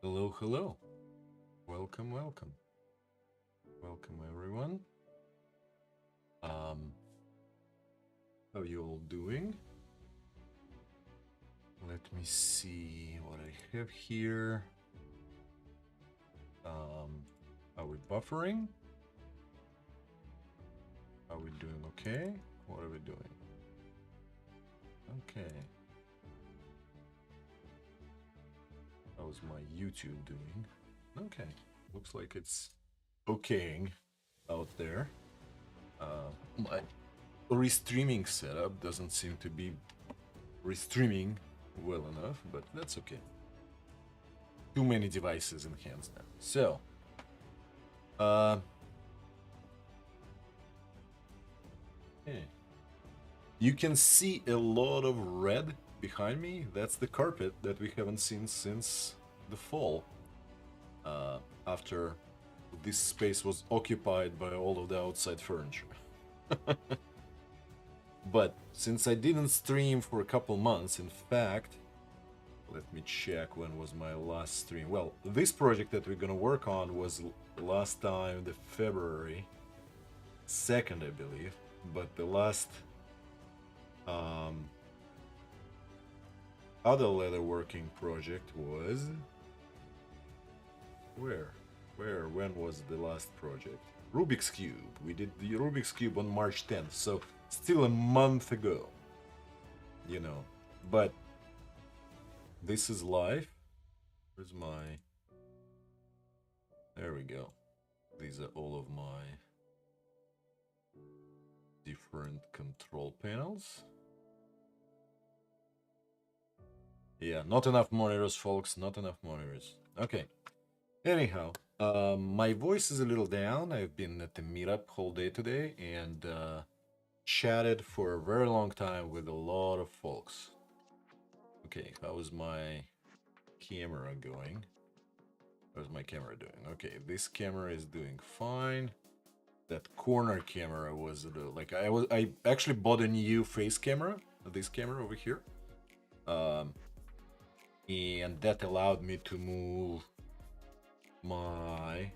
Hello, hello. Welcome, welcome. Welcome, everyone. How you all doing? Let me see what I have here. Are we buffering? Are we doing okay? What are we doing? Okay. How's my YouTube doing? Okay. Looks like it's okaying out there. My restreaming setup doesn't seem to be restreaming well enough, but that's okay. Too many devices in hands now. So, okay. You can see a lot of red behind me. That's the carpet that we haven't seen since the fall. After this space was occupied by all of the outside furniture. But since I didn't stream for a couple months, in fact, let me check when was my last stream. Well, this project that we're gonna work on was last time the February 2nd, I believe. But the last other leatherworking project was when was the last project? Rubik's Cube. We did the Rubik's Cube on March 10th, so still a month ago, you know. But this is live. Where's my... There we go. These are all of my different control panels. Yeah, not enough monitors, folks. Not enough monitors. Okay. Anyhow, my voice is a little down. I've been at the meetup whole day today and chatted for a very long time with a lot of folks. Okay, how is my camera going? How's my camera doing? Okay, this camera is doing fine. That corner camera was like I actually bought a new face camera, this camera over here, and that allowed me to move my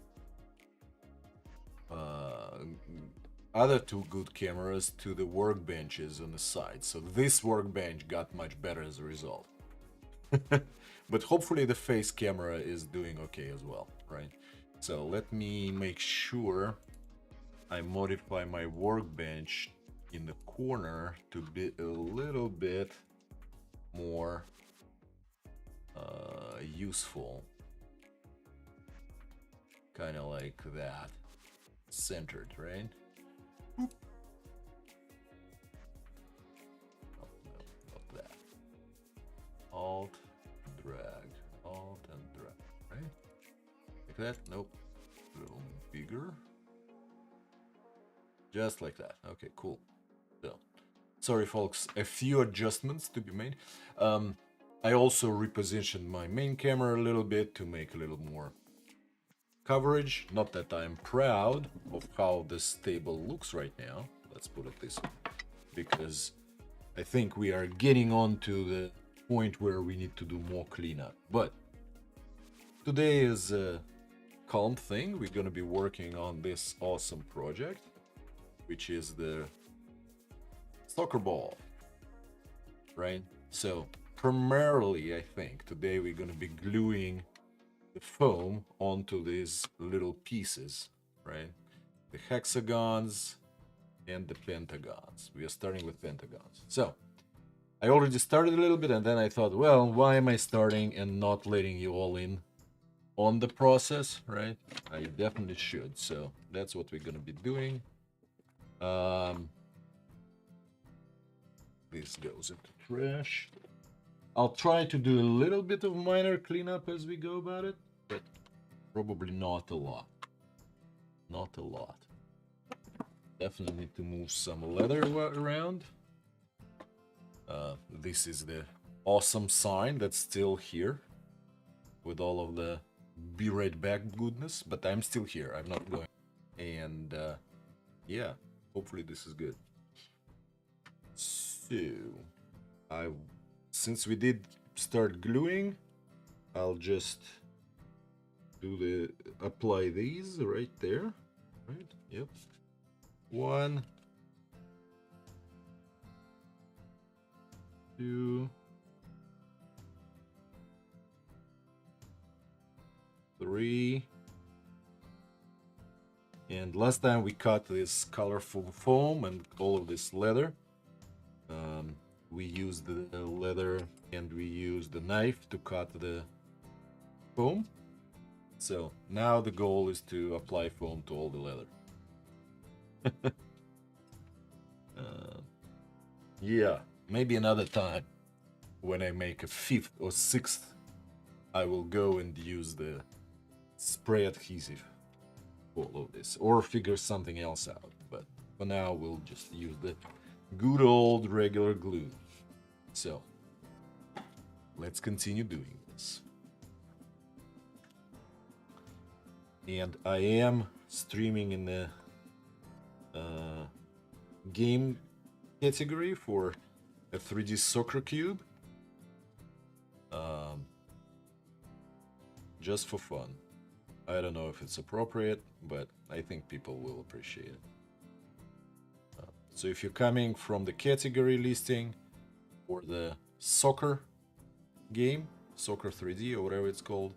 other two good cameras to the workbenches on the side. So this workbench got much better as a result. But hopefully the face camera is doing okay as well, right? So let me make sure I modify my workbench in the corner to be a little bit more useful. Kind of like that. Centered, right? Boop. Oh, no, not that. Alt, drag, Alt and drag, right? Like that? Nope. A little bigger. Just like that. Okay, cool. So, sorry folks, a few adjustments to be made. I also repositioned my main camera a little bit to make a little more coverage. Not that I'm proud of how this table looks right now. Let's put it this way. Because I think we are getting on to the point where we need to do more cleanup. But today is a calm thing. We're going to be working on this awesome project, which is the soccer ball, right? So primarily, I think today we're going to be gluing the foam onto these little pieces, right? The hexagons and the pentagons. We are starting with pentagons. So I already started a little bit, and then I thought, well, why am I starting and not letting you all in on the process, right? I definitely should. So that's what we're going to be doing. This goes into trash. I'll try to do a little bit of minor cleanup as we go about it, but probably not a lot. Not a lot. Definitely need to move some leather around. This is the awesome sign that's still here with all of the be right back goodness, but I'm still here. I'm not going. And yeah, hopefully this is good. So since we did start gluing, I'll just apply these right there, right? Yep. 1, 2, 3. And last time we cut this colorful foam and all of this leather. We used the leather and we used the knife to cut the foam. So now the goal is to apply foam to all the leather. Yeah, maybe another time when I make a 5th or 6th, I will go and use the spray adhesive for all of this, or figure something else out. But for now, we'll just use the good old regular glue. So let's continue doing this. And I am streaming in the game category for a 3D soccer cube. Just for fun. I don't know if it's appropriate, but I think people will appreciate it. So if you're coming from the category listing for the soccer game, Soccer 3D or whatever it's called,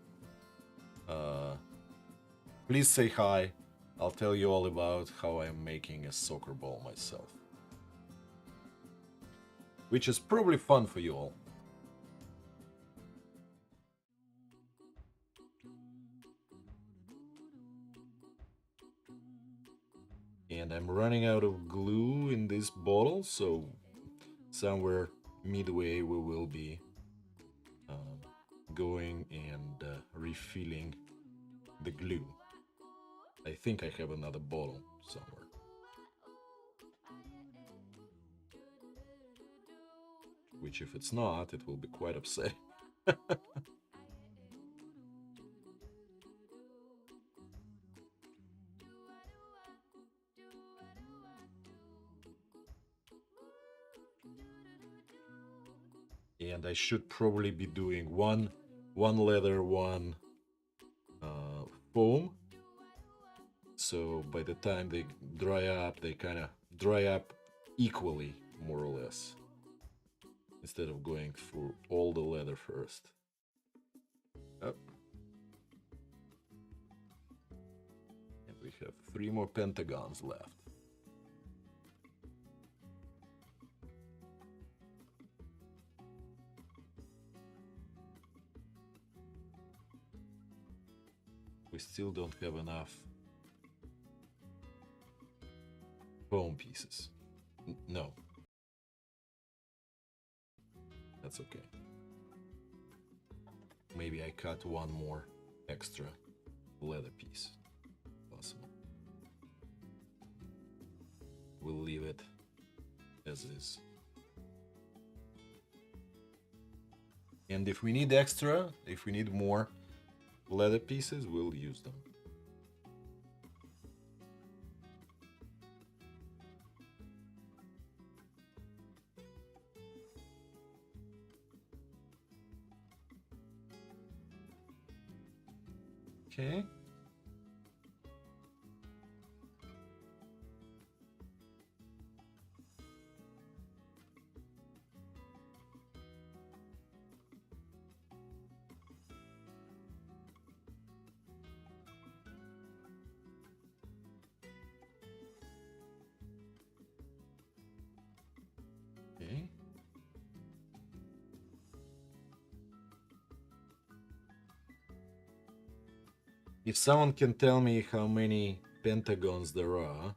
please say hi. I'll tell you all about how I'm making a soccer ball myself, which is probably fun for you all. And I'm running out of glue in this bottle, so somewhere midway we will be going and refilling the glue. I think I have another bottle somewhere. Which, if it's not, it will be quite upsetting. And I should probably be doing one leather, one foam. So by the time they dry up, they kind of dry up equally, more or less, instead of going through all the leather first. Up. And we have 3 more pentagons left. We still don't have enough foam pieces. No. That's okay. Maybe I cut one more extra leather piece. Possible. We'll leave it as is. And if we need extra, if we need more leather pieces, we'll use them. Okay. Okay. If someone can tell me how many pentagons there are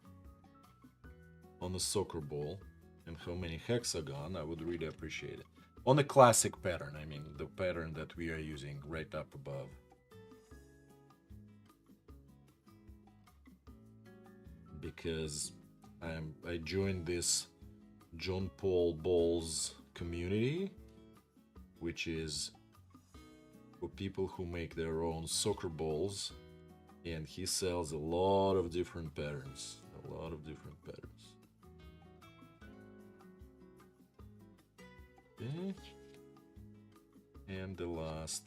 on a soccer ball and how many hexagon, I would really appreciate it. On the classic pattern, I mean the pattern that we are using right up above. Because I joined this John Paul Balls community, which is for people who make their own soccer balls, and he sells a lot of different patterns. Okay. And the last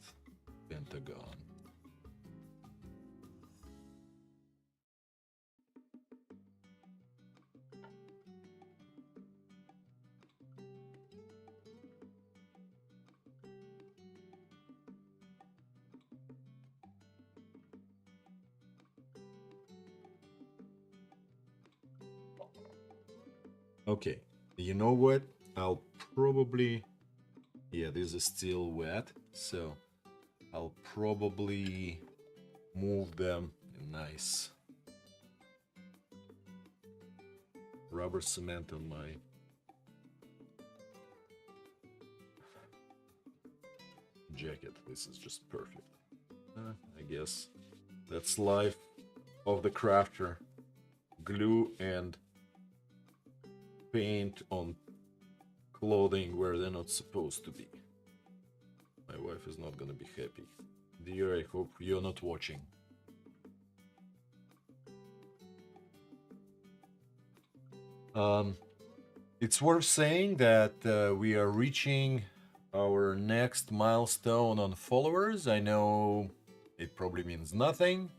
pentagon. Okay, you know what? I'll probably... Yeah, this is still wet, so I'll probably move them in nice rubber cement on my jacket. This is just perfect. I guess that's life of the crafter. Glue and paint on clothing where they're not supposed to be. My wife is not gonna be happy. Dear, I hope you're not watching. It's worth saying that we are reaching our next milestone on followers. I know it probably means nothing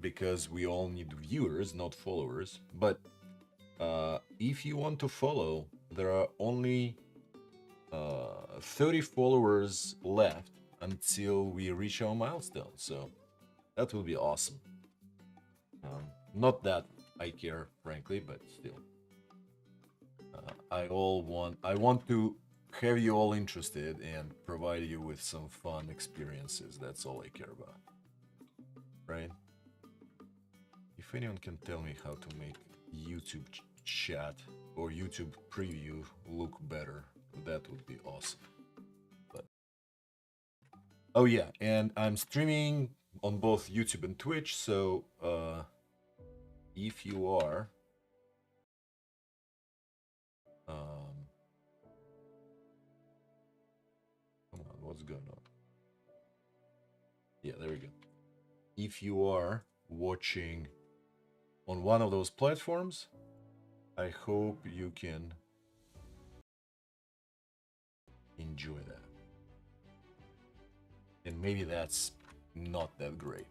because we all need viewers, not followers. But if you want to follow, there are only 30 followers left until we reach our milestone. So that will be awesome. Not that I care, frankly, but still. I want to have you all interested and provide you with some fun experiences. That's all I care about, right? If anyone can tell me how to make YouTube chat or YouTube preview look better, that would be awesome. But oh yeah, and I'm streaming on both YouTube and Twitch, so if you are come on, what's going on? Yeah, there we go. If you are watching on one of those platforms, I hope you can enjoy that. And maybe that's not that great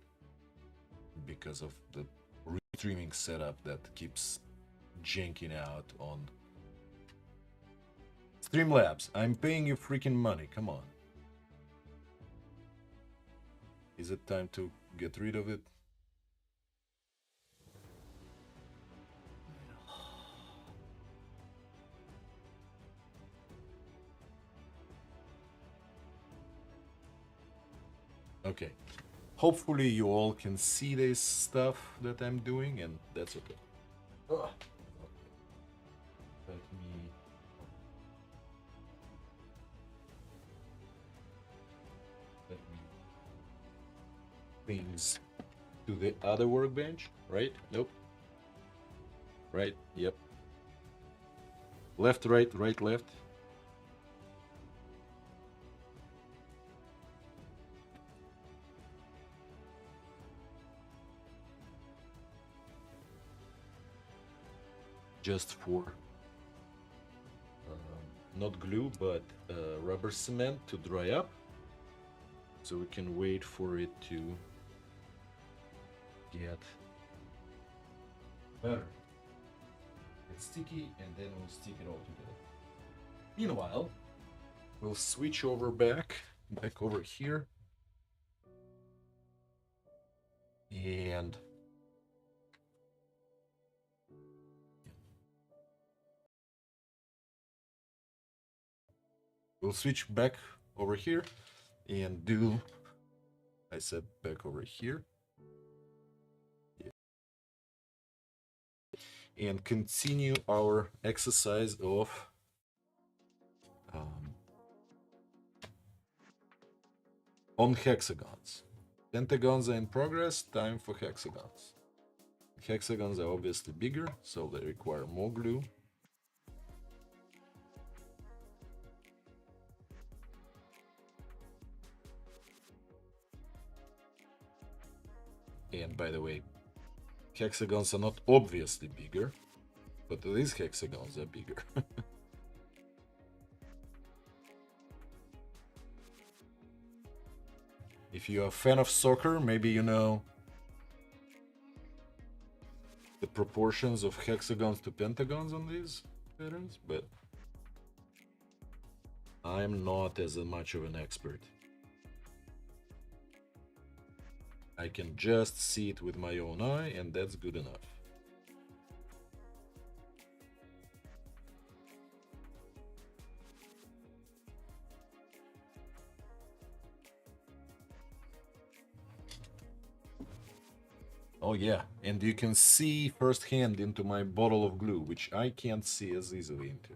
because of the streaming setup that keeps janking out on Streamlabs. I'm paying you freaking money, come on. Is it time to get rid of it? Okay. Hopefully you all can see this stuff that I'm doing, and that's okay. Ugh. Let me things to the other workbench, right? Nope. Right, yep. Left, right, right, left. Just for not glue, but rubber cement to dry up, so we can wait for it to get better. It's sticky, and then we'll stick it all together. Meanwhile, we'll switch over back over here, and we'll switch back over here and do, I said back over here, and continue our exercise of on hexagons. Pentagons are in progress, time for hexagons. Hexagons are obviously bigger, so they require more glue. And by the way, hexagons are not obviously bigger, but these hexagons are bigger. If you're a fan of soccer, maybe you know the proportions of hexagons to pentagons on these patterns, but I'm not as much of an expert. I can just see it with my own eye, and that's good enough. Oh yeah, and you can see firsthand into my bottle of glue, which I can't see as easily into.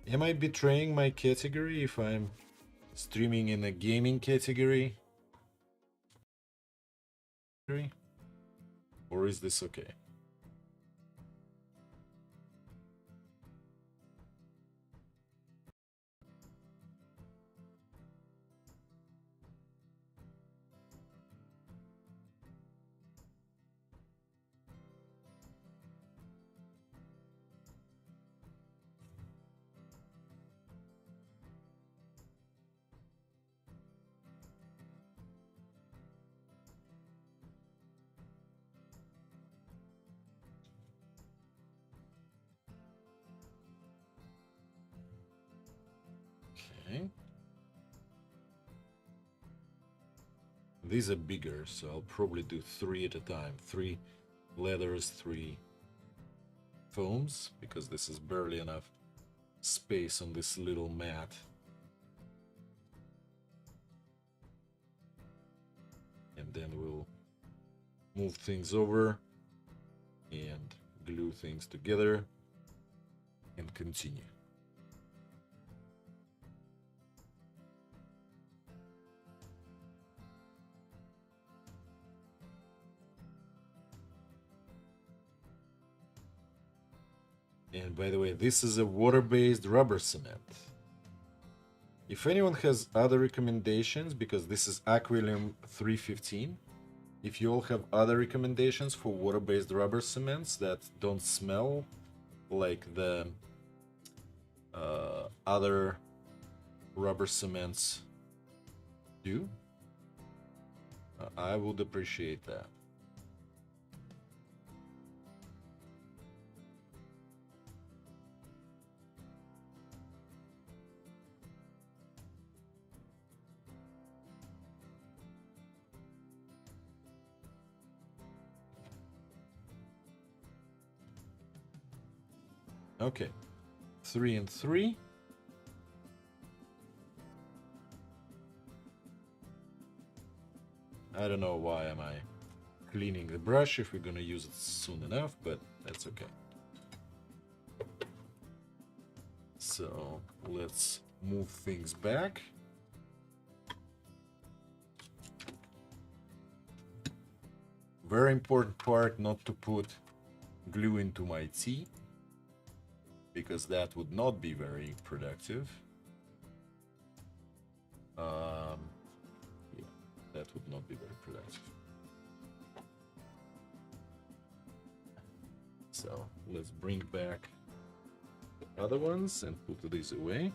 Am I betraying my category if I'm streaming in a gaming category? Or is this okay? Okay. These are bigger, so I'll probably do 3 at a time. 3 leathers, 3 foams, because this is barely enough space on this little mat. And then we'll move things over and glue things together and continue. And by the way, this is a water-based rubber cement. If anyone has other recommendations, because this is Aquilium 315, if you all have other recommendations for water-based rubber cements that don't smell like the other rubber cements do, I would appreciate that. Okay, 3 and 3. I don't know why am I cleaning the brush if we're gonna use it soon enough, but that's okay. So let's move things back. Very important part, not to put glue into my tea, because that would not be very productive. Yeah, that would not be very productive. So let's bring back the other ones and put these away.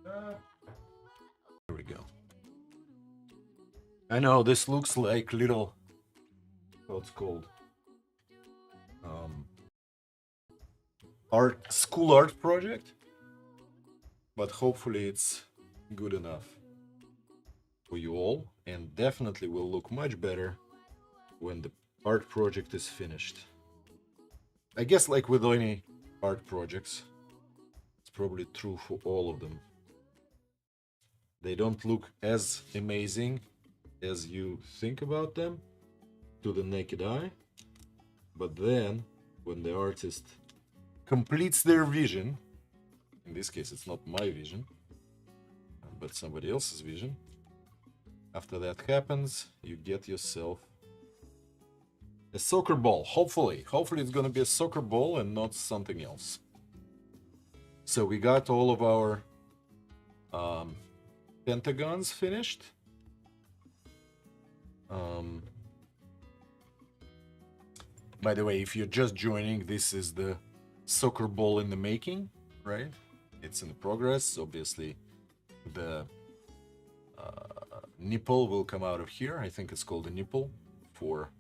Oh. There we go. I know this looks like little, what's called, school art project, but hopefully it's good enough for you all, and definitely will look much better when the art project is finished. I guess like with any art projects, it's probably true for all of them. They don't look as amazing as you think about them to the naked eye, but then when the artist completes their vision, in this case it's not my vision, but somebody else's vision, after that happens, you get yourself a soccer ball. Hopefully it's gonna be a soccer ball and not something else. So we got all of our pentagons finished. By the way, if you're just joining, this is the soccer ball in the making, right? It's in progress. Obviously, the nipple will come out of here. I think it's called a nipple for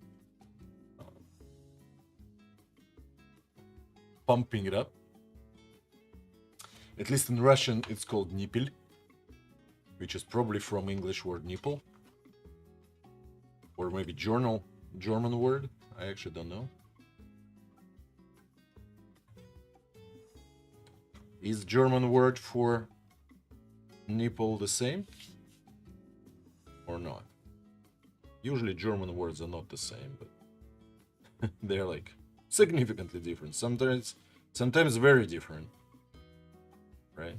pumping it up. At least in Russian, it's called nipple, which is probably from English word nipple. Or maybe German word. I actually don't know. Is German word for nipple the same? Or not? Usually German words are not the same, but they're like significantly different. Sometimes very different, right?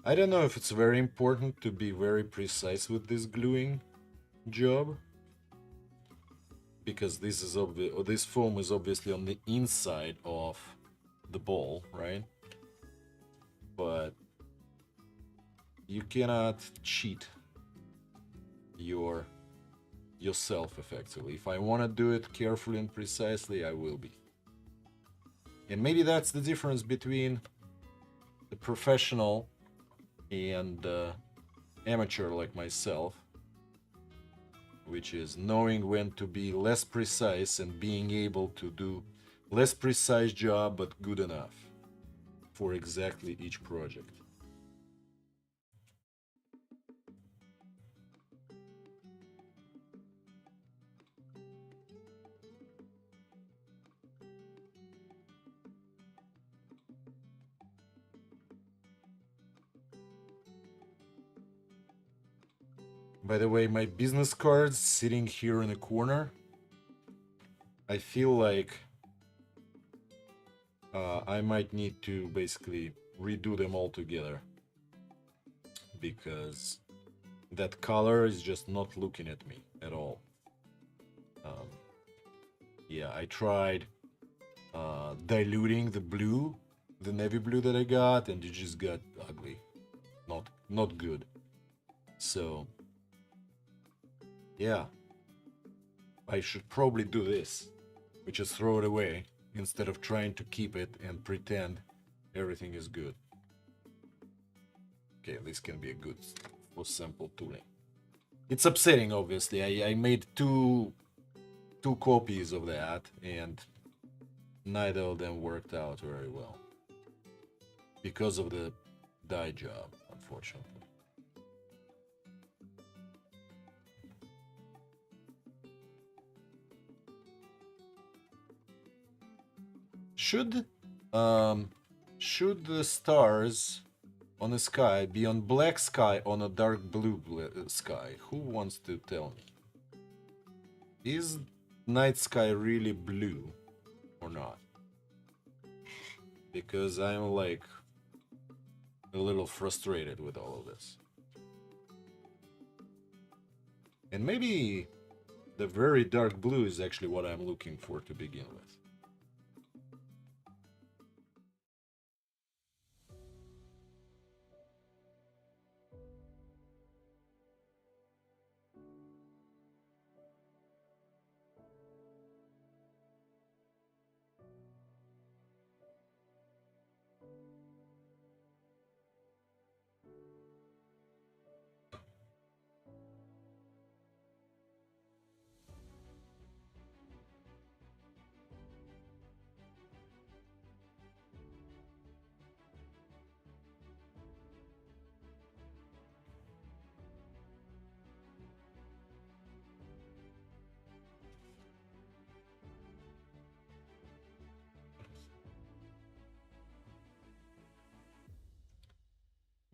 I don't know if it's very important to be very precise with this gluing job, because this is this foam is obviously on the inside of the ball, right? But you cannot cheat yourself effectively. If I want to do it carefully and precisely, I will be. And maybe that's the difference between the professional and amateur like myself, which is knowing when to be less precise and being able to do less precise job but good enough for exactly each project. By the way, my business cards sitting here in a corner, I feel like I might need to basically redo them all together, because that color is just not looking at me at all. Yeah, I tried diluting the blue, the navy blue that I got, and it just got ugly. Not good. So yeah, I should probably do this, which is throw it away instead of trying to keep it and pretend everything is good. Okay, this can be a good for sample tooling. It's upsetting, obviously. I made two copies of that, and neither of them worked out very well because of the dye job, unfortunately. Should the stars on the sky be on black sky on a dark blue sky? Who wants to tell me? Is night sky really blue or not? Because I'm like a little frustrated with all of this. And maybe the very dark blue is actually what I'm looking for to begin with.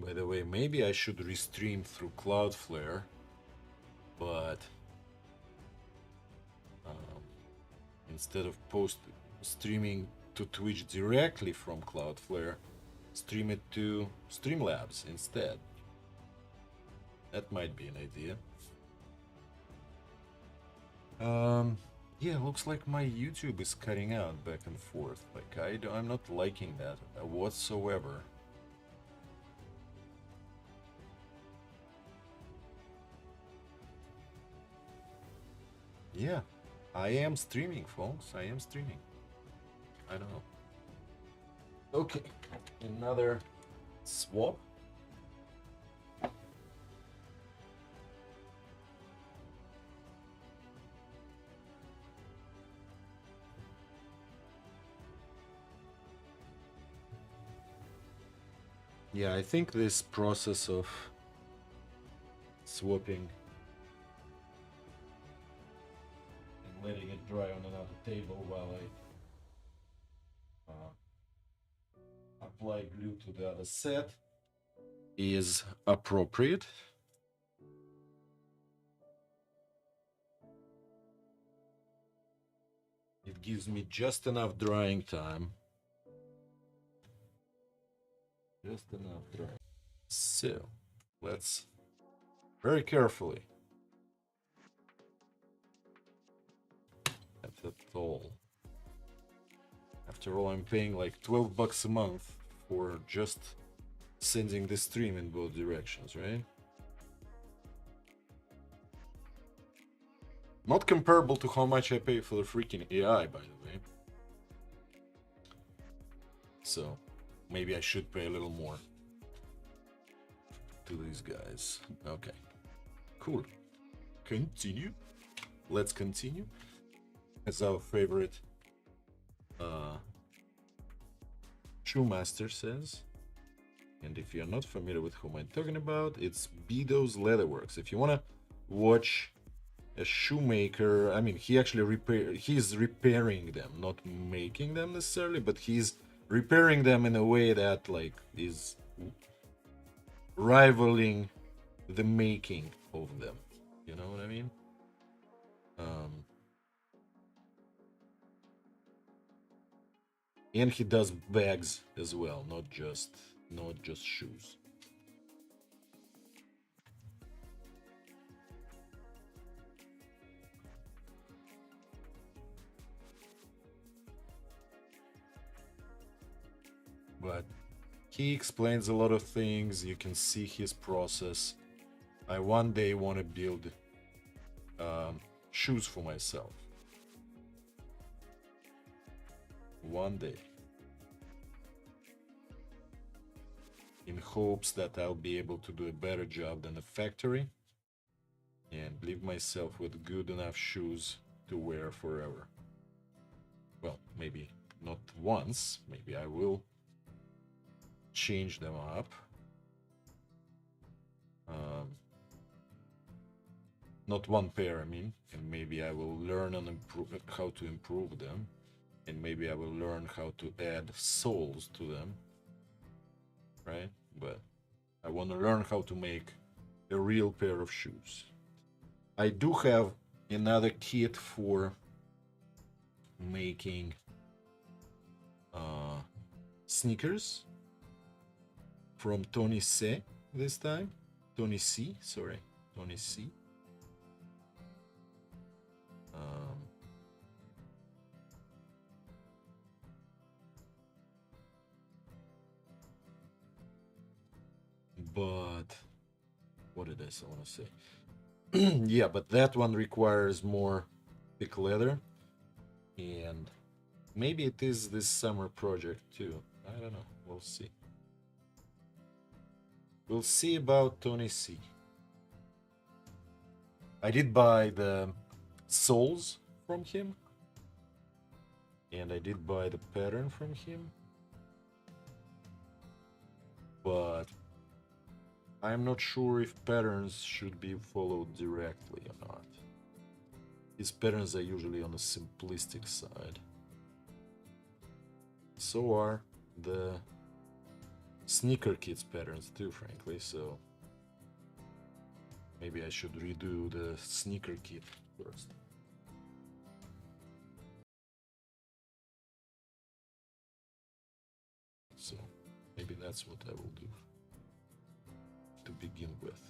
By the way, maybe I should restream through Cloudflare, but instead of streaming to Twitch directly from Cloudflare, stream it to Streamlabs instead. That might be an idea. Yeah, looks like my YouTube is cutting out back and forth. Like, I'm not liking that whatsoever. Yeah, I am streaming, folks. I am streaming. I don't know. Okay, another swap. Yeah, I think this process of swapping and letting it dry on another table while I apply glue to the other set is appropriate. It gives me just enough drying time. Just enough drying. So, let's very carefully. That's all. After all, I'm paying like $12 a month for just sending the stream in both directions, right? Not comparable to how much I pay for the freaking AI, by the way. So, maybe I should pay a little more to these guys. Okay, cool. Continue. Let's continue. As our favorite shoemaster says. And if you're not familiar with whom I'm talking about, it's Bedo's Leatherworks. If you want to watch a shoemaker, I mean, he's repairing them, not making them necessarily, but he's repairing them in a way that like is rivaling the making of them. You know what I mean? And he does bags as well, not just shoes. But he explains a lot of things. You can see his process. I one day want to build shoes for myself. One day. In hopes that I'll be able to do a better job than a factory and leave myself with good enough shoes to wear forever. Well, maybe not once. Maybe I will change them up. Not one pair, I mean, and maybe I will learn and how to improve them, and maybe I will learn how to add soles to them, right? But I want to learn how to make a real pair of shoes. I do have another kit for making sneakers from Tony C this time. Tony C, sorry, Tony C. But what did I want to say? Yeah, but that one requires more thick leather, and maybe it is this summer project too. I don't know. We'll see. We'll see about Tony C. I did buy the soles from him, and I did buy the pattern from him, but I'm not sure if patterns should be followed directly or not. His patterns are usually on the simplistic side. So are the sneaker kids patterns too, frankly, so maybe I should redo the sneaker kit first. So maybe that's what I will do to begin with.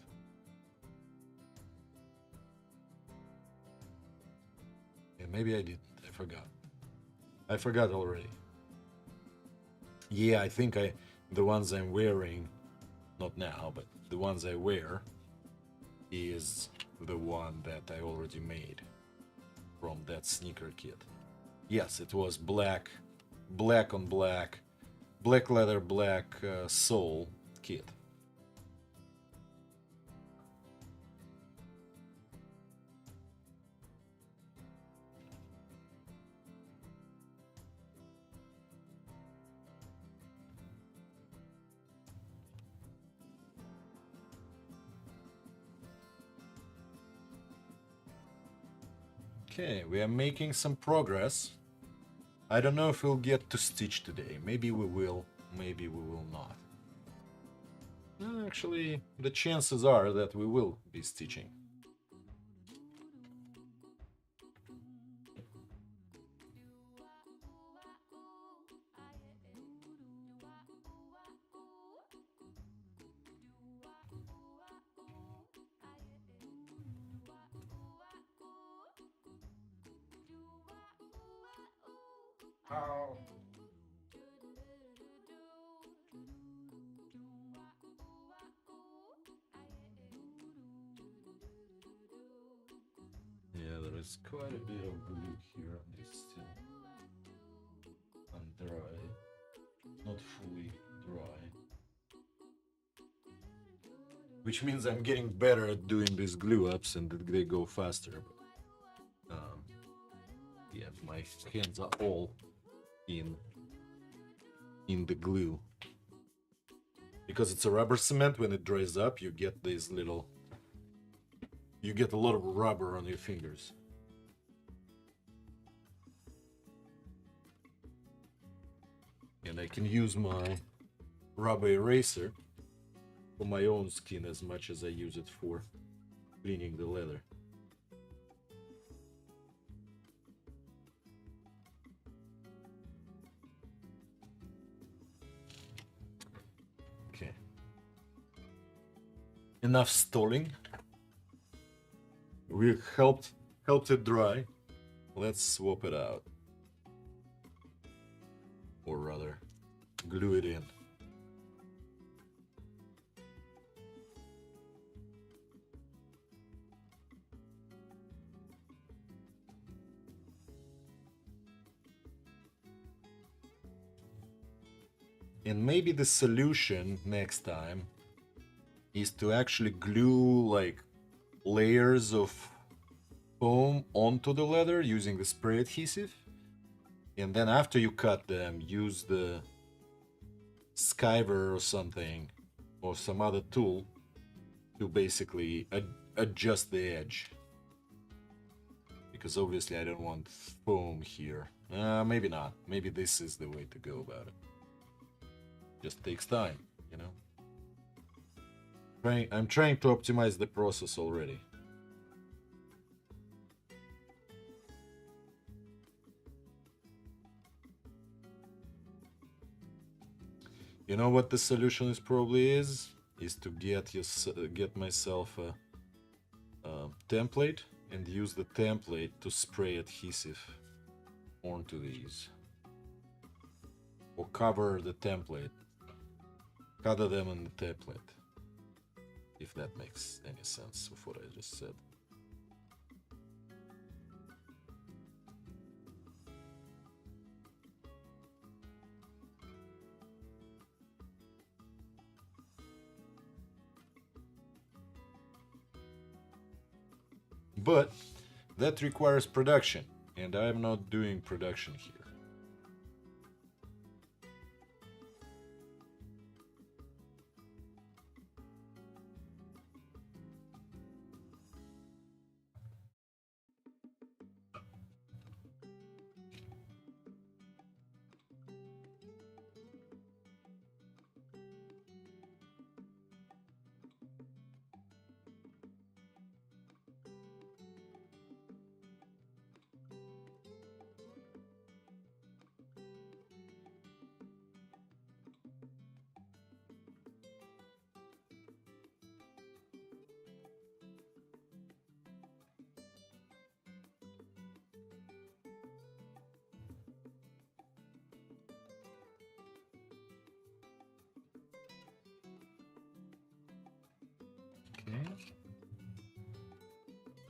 Yeah, maybe I didn't. I forgot. I forgot already. Yeah, I think the ones I'm wearing, not now, but the ones I wear is the one that I already made from that sneaker kit. Yes, it was black on black, black leather, black sole kit. Okay, we are making some progress. I don't know if we'll get to stitch today. Maybe we will, maybe we will not. Actually, the chances are that we will be stitching. Ow. Yeah, there is quite a bit of glue here. It's still undry, not fully dry. Which means I'm getting better at doing these glue ups and they go faster. But, yeah, my hands are all in the glue. Because it's a rubber cement, when it dries up, you get these little... You get a lot of rubber on your fingers. And I can use my rubber eraser for my own skin as much as I use it for cleaning the leather. Okay. Enough stalling. We helped it dry. Let's swap it out. Or rather, glue it in. And maybe the solution next time is to actually glue like layers of foam onto the leather using the spray adhesive. And then after you cut them, use the skiver or something or some other tool to basically adjust the edge. Because obviously I don't want foam here. Maybe not. Maybe this is the way to go about it. Just takes time, you know. I'm trying to optimize the process already. You know what the solution is probably is to get myself a template and use the template to spray adhesive onto these, or cover the template, cover them in the template, if that makes any sense of what I just said. But that requires production, and I'm not doing production here.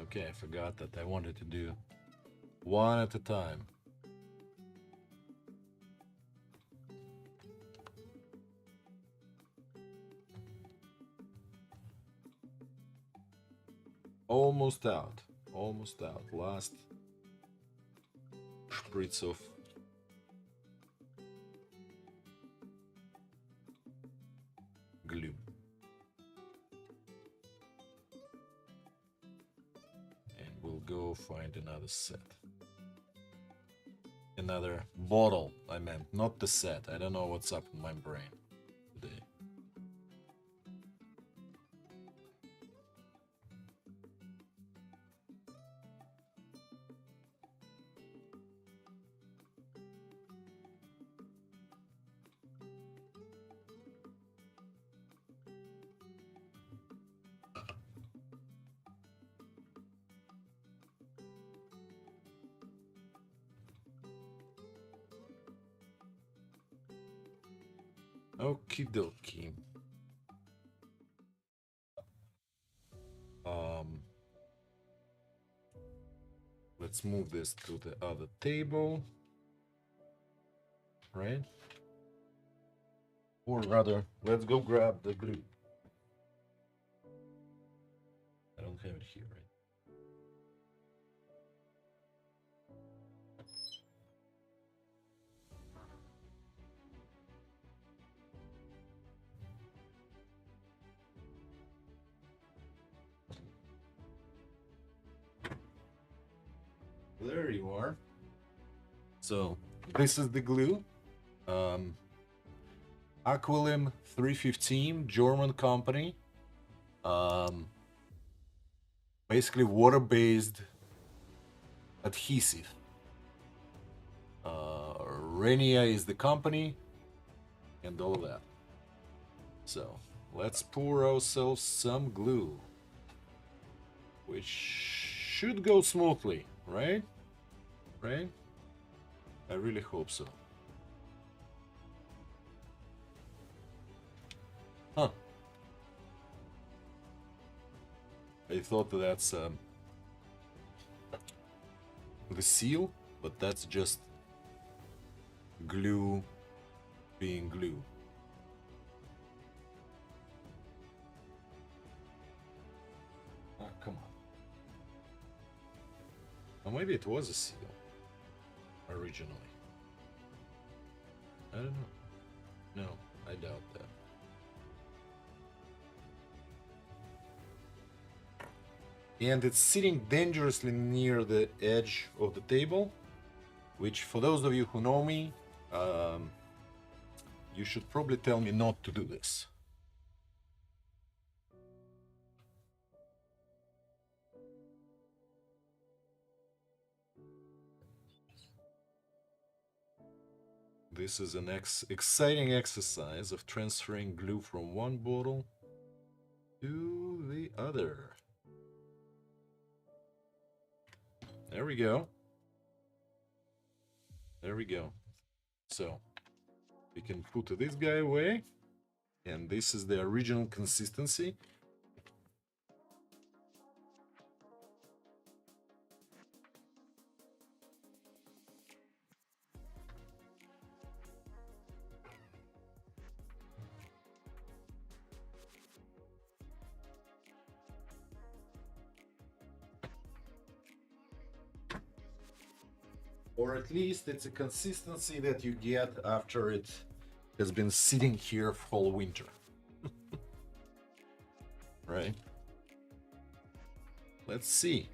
Okay, I forgot that I wanted to do one at a time. Almost out. Almost out. Last spritz of glue. And we'll go find another set. Another bottle, I meant, not the set. I don't know what's up in my brain today. Okie dokie. Let's move this to the other table, right? Or rather, let's go grab the glue. I don't have it here, right? There you are. So this is the glue. Aquilum 315, German company. Basically water-based adhesive. Renia is the company and all that. So let's pour ourselves some glue, which should go smoothly, right? Right? I really hope so. Huh. I thought that's the seal, but that's just glue being glue. Ah, come on. Or maybe it was a seal originally. I don't know. No, I doubt that. And it's sitting dangerously near the edge of the table, which for those of you who know me, you should probably tell me not to do this. This is an exciting exercise of transferring glue from one bottle to the other. There we go. There we go. So we can put this guy away, and this is the original consistency. Or at least it's a consistency that you get after it has been sitting here for whole winter. Right? Let's see.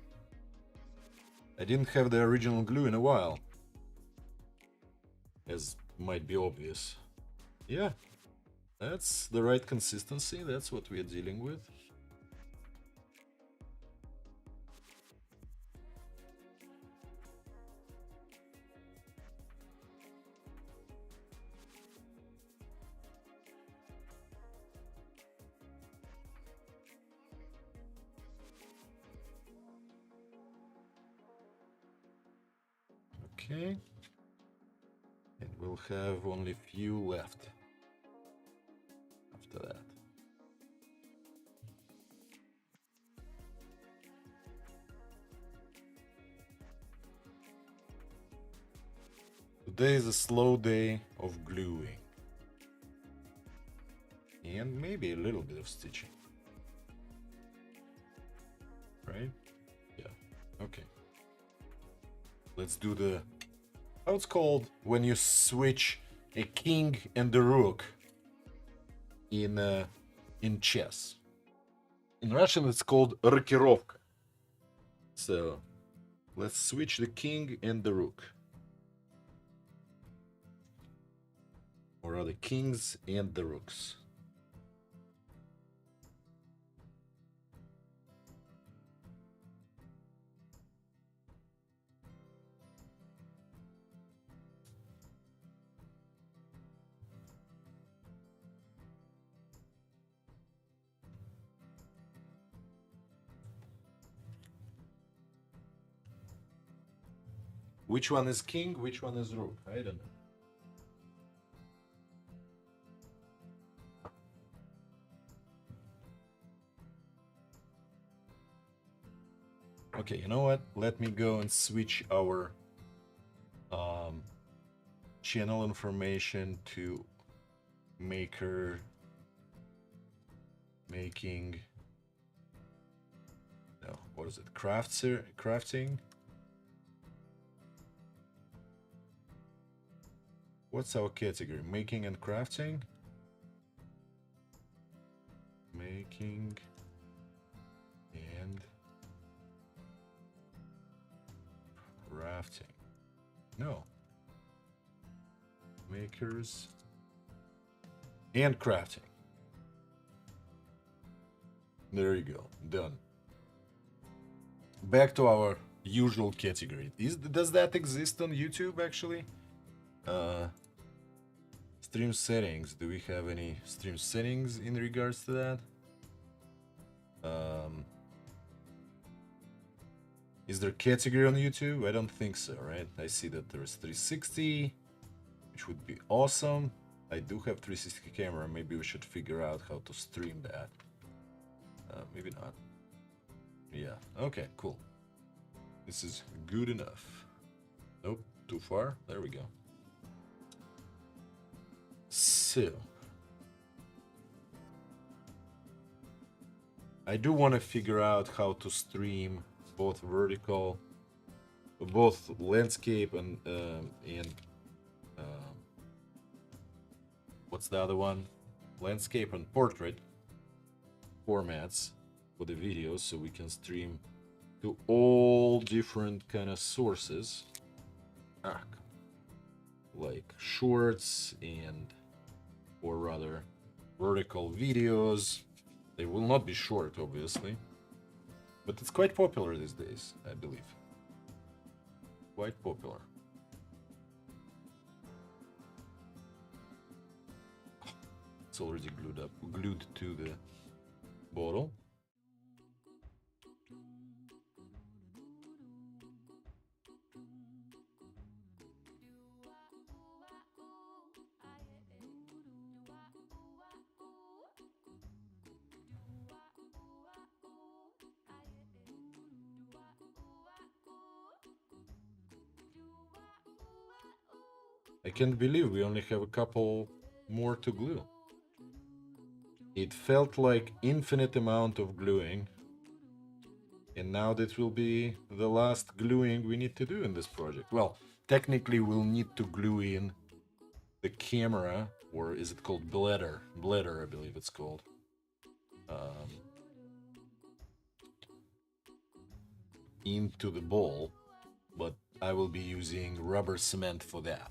I didn't have the original glue in a while, as might be obvious. Yeah, that's the right consistency. That's what we're dealing with. Okay, and we'll have only few left after that. Today is a slow day of gluing. And maybe a little bit of stitching. Right? Yeah. Okay. Let's do the... how it's called when you switch a king and a rook in chess. In Russian it's called рокировка. So let's switch the king and the rook. Or are the kings and the rooks? Which one is king? Which one is rook? I don't know. Okay, you know what? Let me go and switch our channel information to making. No, what is it? Crafting. What's our category? Making and crafting. Making and crafting. No. Makers and crafting. There you go. Done. Back to our usual category. Does that exist on YouTube actually? Stream settings. Do we have any stream settings in regards to that? Is there category on YouTube? I don't think so, right? I see that there is 360, which would be awesome. I do have 360 camera. Maybe we should figure out how to stream that. Maybe not. Yeah, okay, cool. This is good enough. Nope, too far. There we go. So, I do want to figure out how to stream both vertical, both landscape and what's the other one? Landscape and portrait formats for the videos, so we can stream to all different kind of sources, like shorts and, or rather, vertical videos. They will not be short, obviously, but it's quite popular these days, I believe. Quite popular. It's already glued to the bottle. I can't believe we only have a couple more to glue. It felt like infinite amount of gluing, and now that will be the last gluing we need to do in this project. Well, technically we'll need to glue in the camera, or is it called bladder? Bladder, I believe it's called. Into the bowl, but I will be using rubber cement for that.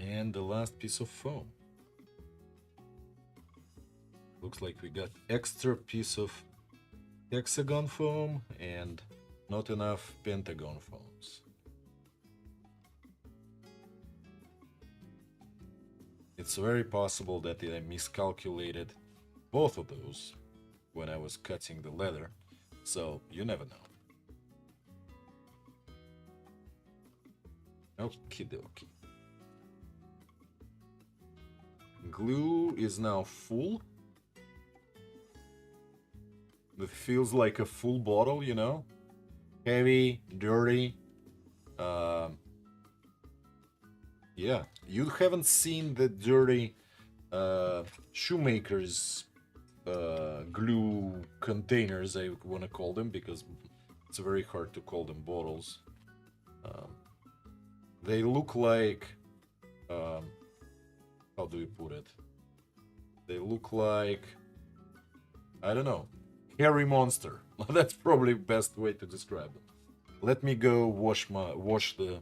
And the last piece of foam. Looks like we got extra piece of hexagon foam and not enough pentagon foams. It's very possible that I miscalculated both of those when I was cutting the leather, so you never know. Okie dokie. Glue is now full. It feels like a full bottle, you know? Heavy, dirty. Yeah, you haven't seen the dirty shoemakers glue containers, I want to call them, because it's very hard to call them bottles. They look like, how do we put it? They look like, I don't know, hairy monster. That's probably the best way to describe them. Let me go wash the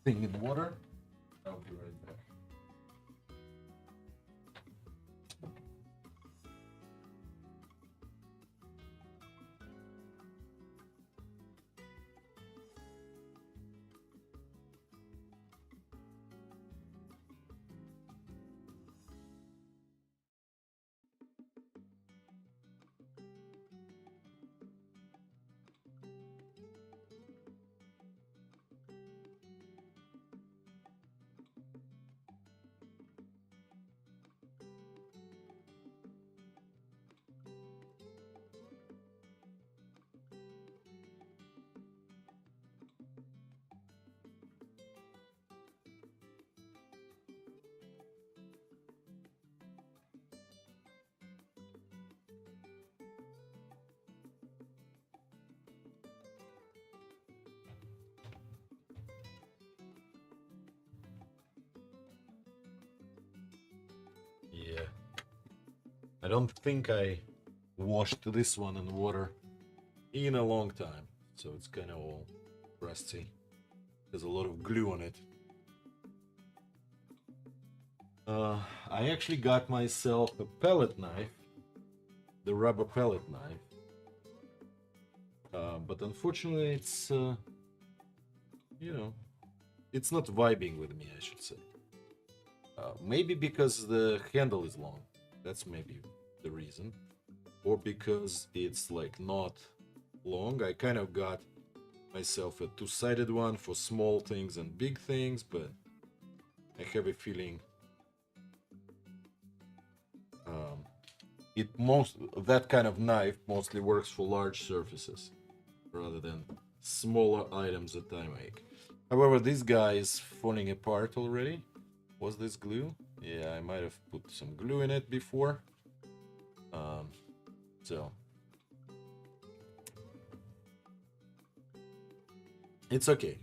thing in water. I'll be right back. Yeah. I don't think I washed this one in water in a long time, so it's kind of all rusty. There's a lot of glue on it. I actually got myself a pellet knife, the rubber pellet knife, but unfortunately it's, you know, it's not vibing with me, I should say. Maybe because the handle is long, that's maybe the reason, or because it's like not long. I kind of got myself a two-sided one for small things and big things, but I have a feeling that kind of knife mostly works for large surfaces rather than smaller items that I make. However, this guy is falling apart already. Was this glue? Yeah, I might have put some glue in it before. So it's okay.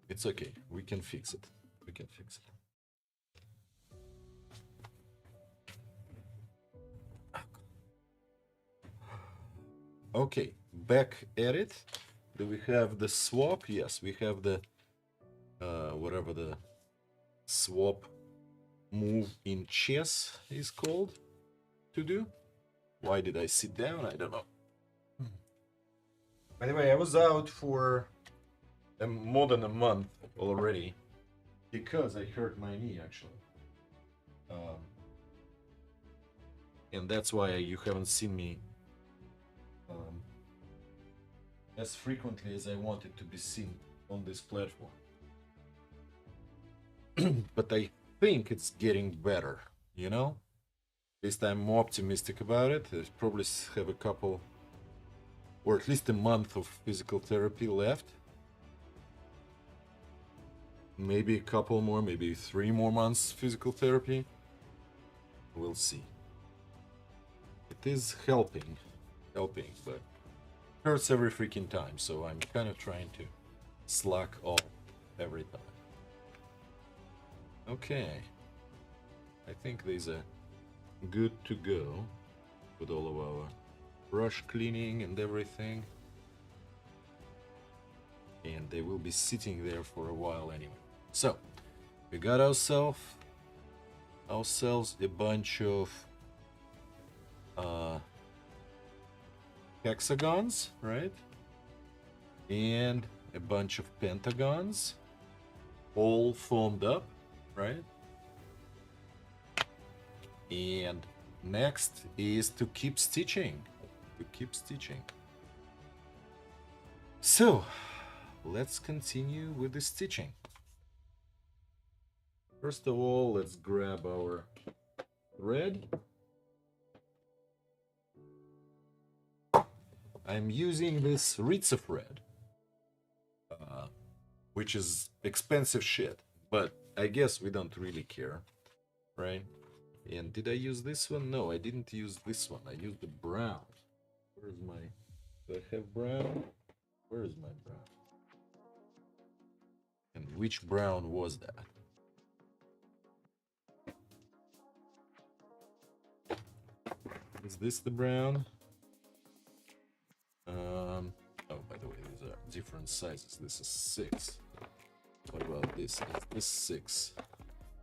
It's okay. We can fix it. We can fix it. Okay, back at it. Do we have the swap? Yes, we have the whatever the swap move in chess is called to do. Why did I sit down? I don't know. By the way, I was out for more than a month already because I hurt my knee actually. And that's why you haven't seen me as frequently as I wanted to be seen on this platform. But I think it's getting better, you know? At least I'm more optimistic about it. I probably have a couple, or at least a month of physical therapy left. Maybe a couple more, maybe 3 more months physical therapy. We'll see. It is helping, but hurts every freaking time, so I'm kind of trying to slack off every time. Okay, I think these are good to go with all of our brush cleaning and everything, and they will be sitting there for a while anyway. So we got ourselves a bunch of hexagons, right? And a bunch of pentagons, all formed up, right? And next is to keep stitching. So, let's continue with the stitching. First of all, let's grab our thread. I'm using this Ritza thread, which is expensive shit, but I guess we don't really care, right? And did I use this one? No, I didn't use this one. I used the brown. Where's my... Do I have brown? Where is my brown? And which brown was that? Is this the brown? Oh, by the way, these are different sizes. This is 6. What about this? Is this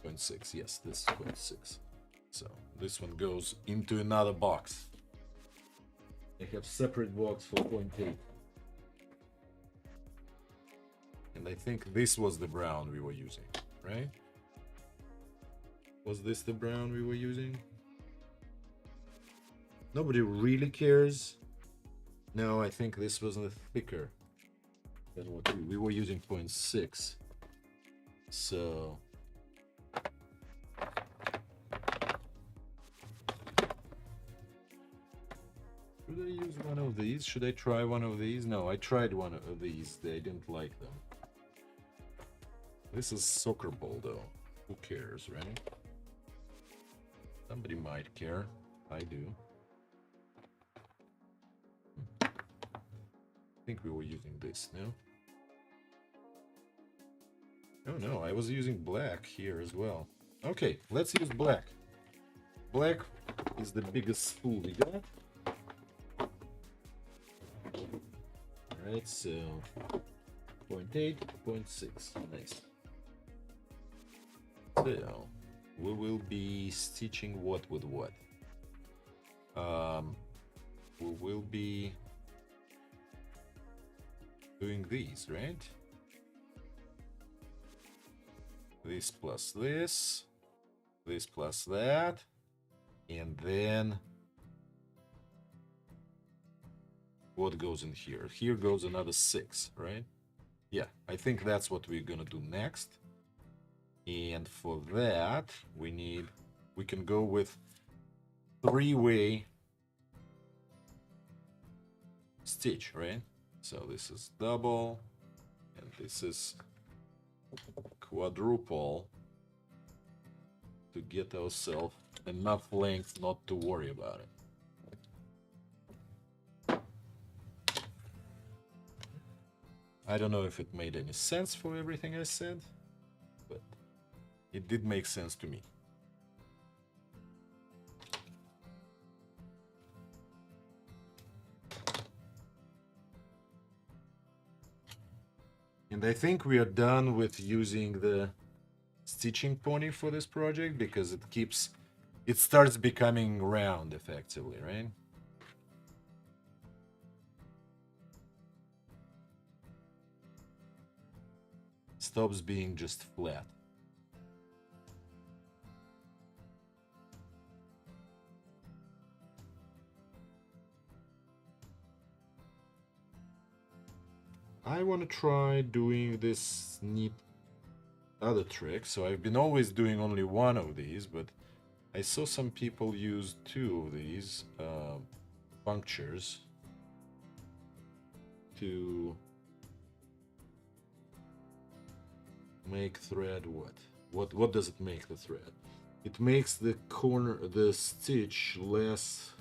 6.6? Yes, this is 0.6. So this one goes into another box. I have separate box for 0.8. And I think this was the brown we were using, right? Was this the brown we were using? Nobody really cares. No, I think this was thicker than what we were using 0.6. So should I use one of these? Should I try one of these? No, I tried one of these. I didn't like them. This is soccer ball though. Who cares, right? Somebody might care. I do. I think we were using this, no? Oh no, I was using black here as well. Okay, let's use black. Black is the biggest spool we got. Alright, so 0.8, 0.6, nice. So, we will be stitching what with what? We will be doing these, right? This plus this plus that, and then what goes in here? Here goes another 6, right? Yeah, I think that's what we're gonna do next. And for that, we can go with 3-way stitch, right? So this is double, and this is quadruple to get ourselves enough length not to worry about it. I don't know if it made any sense for everything I said, but it did make sense to me. And I think we are done with using the stitching pony for this project because it starts becoming round effectively, right? Stops being just flat. I want to try doing this neat other trick. So I've been always doing only one of these, but I saw some people use 2 of these punctures to make thread what does it make the thread? It makes the stitch less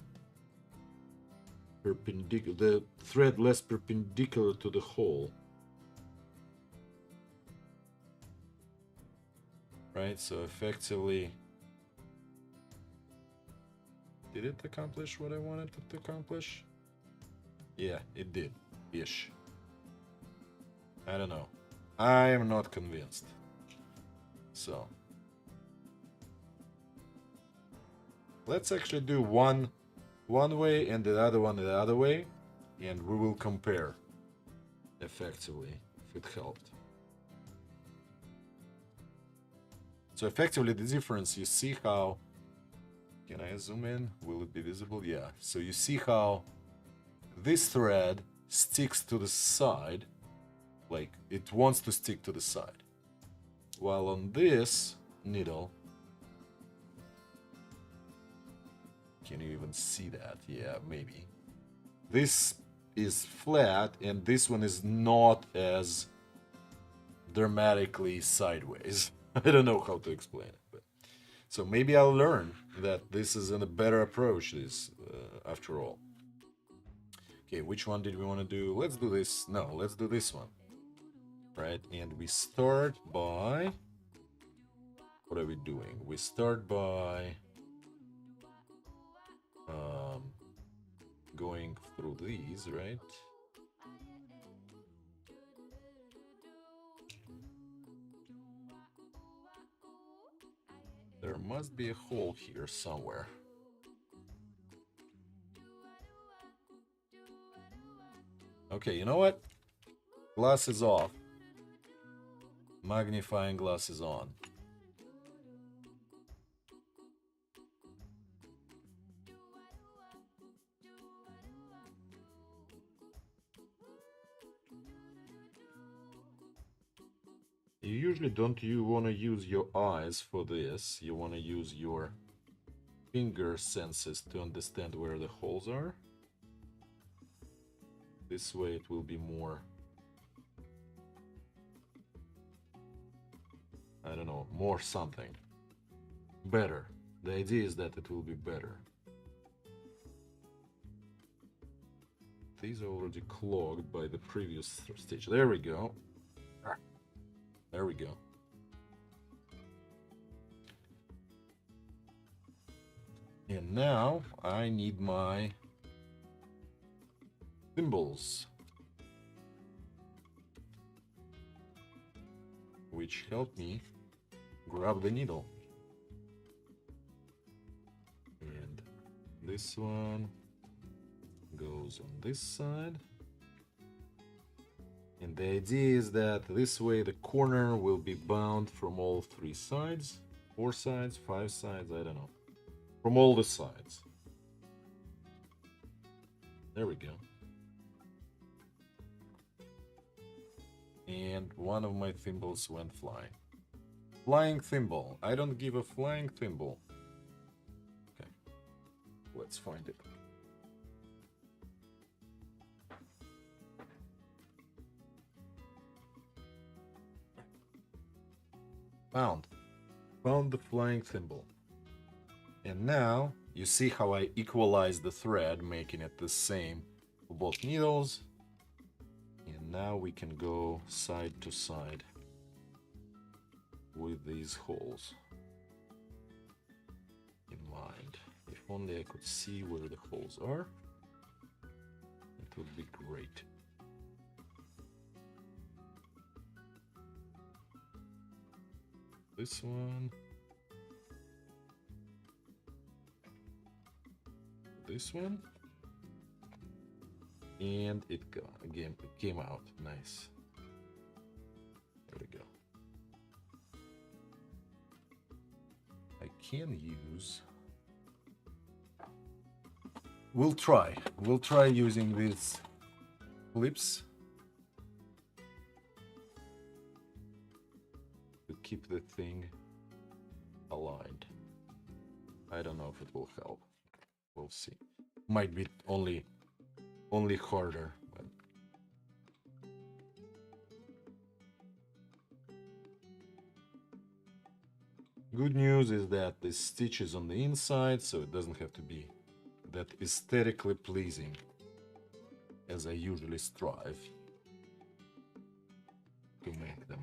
perpendicular, the thread less perpendicular to the hole, right? So effectively, did it accomplish what I wanted it to accomplish? Yeah, it did, ish. I don't know. I am not convinced. So let's actually do one way and the other one the other way, and we will compare effectively if it helped. So effectively the difference, you see how, can I zoom in? Will it be visible? Yeah. So you see how this thread sticks to the side, like it wants to stick to the side. While on this needle, can you even see that? Yeah, maybe. This is flat and this one is not as dramatically sideways. I don't know how to explain it, but so maybe I'll learn that this is a better approach. This, after all. Okay, which one did we want to do? Let's do this. No, let's do this one. Right, and we start by. What are we doing? We start by going through these, right? There must be a hole here somewhere. Okay, you know what? Glass is off. Magnifying glass is on. You usually don't want to use your eyes for this. You want to use your finger senses to understand where the holes are. This way it will be more, I don't know, more something. Better. The idea is that it will be better. These are already clogged by the previous stage. There we go. There we go. And now I need my thimbles, which help me grab the needle. And this one goes on this side. And the idea is that this way the corner will be bound from all 3 sides, 4 sides, 5 sides, I don't know. From all the sides. There we go. And one of my thimbles went flying. Flying thimble. I don't give a flying thimble. Okay. Let's find it. Found the flying thimble. And now you see how I equalize the thread, making it the same for both needles. And now we can go side to side with these holes in mind. If only I could see where the holes are, it would be great. This one, this one, and it came out nice. There we go. I can use. We'll try using these clips to keep the thing aligned. I don't know if it will help. We'll see. Might be only harder, but good news is that the stitch is on the inside, so it doesn't have to be that aesthetically pleasing as I usually strive to make them.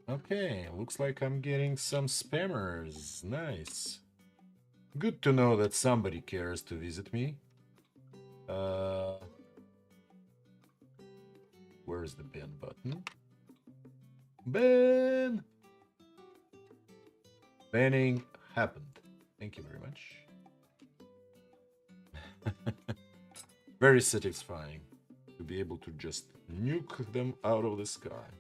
Okay, looks like I'm getting some spammers. Nice. Good to know that somebody cares to visit me. Where's the ban button? Ban! Banning happened. Thank you very much. Very satisfying to be able to just nuke them out of the sky.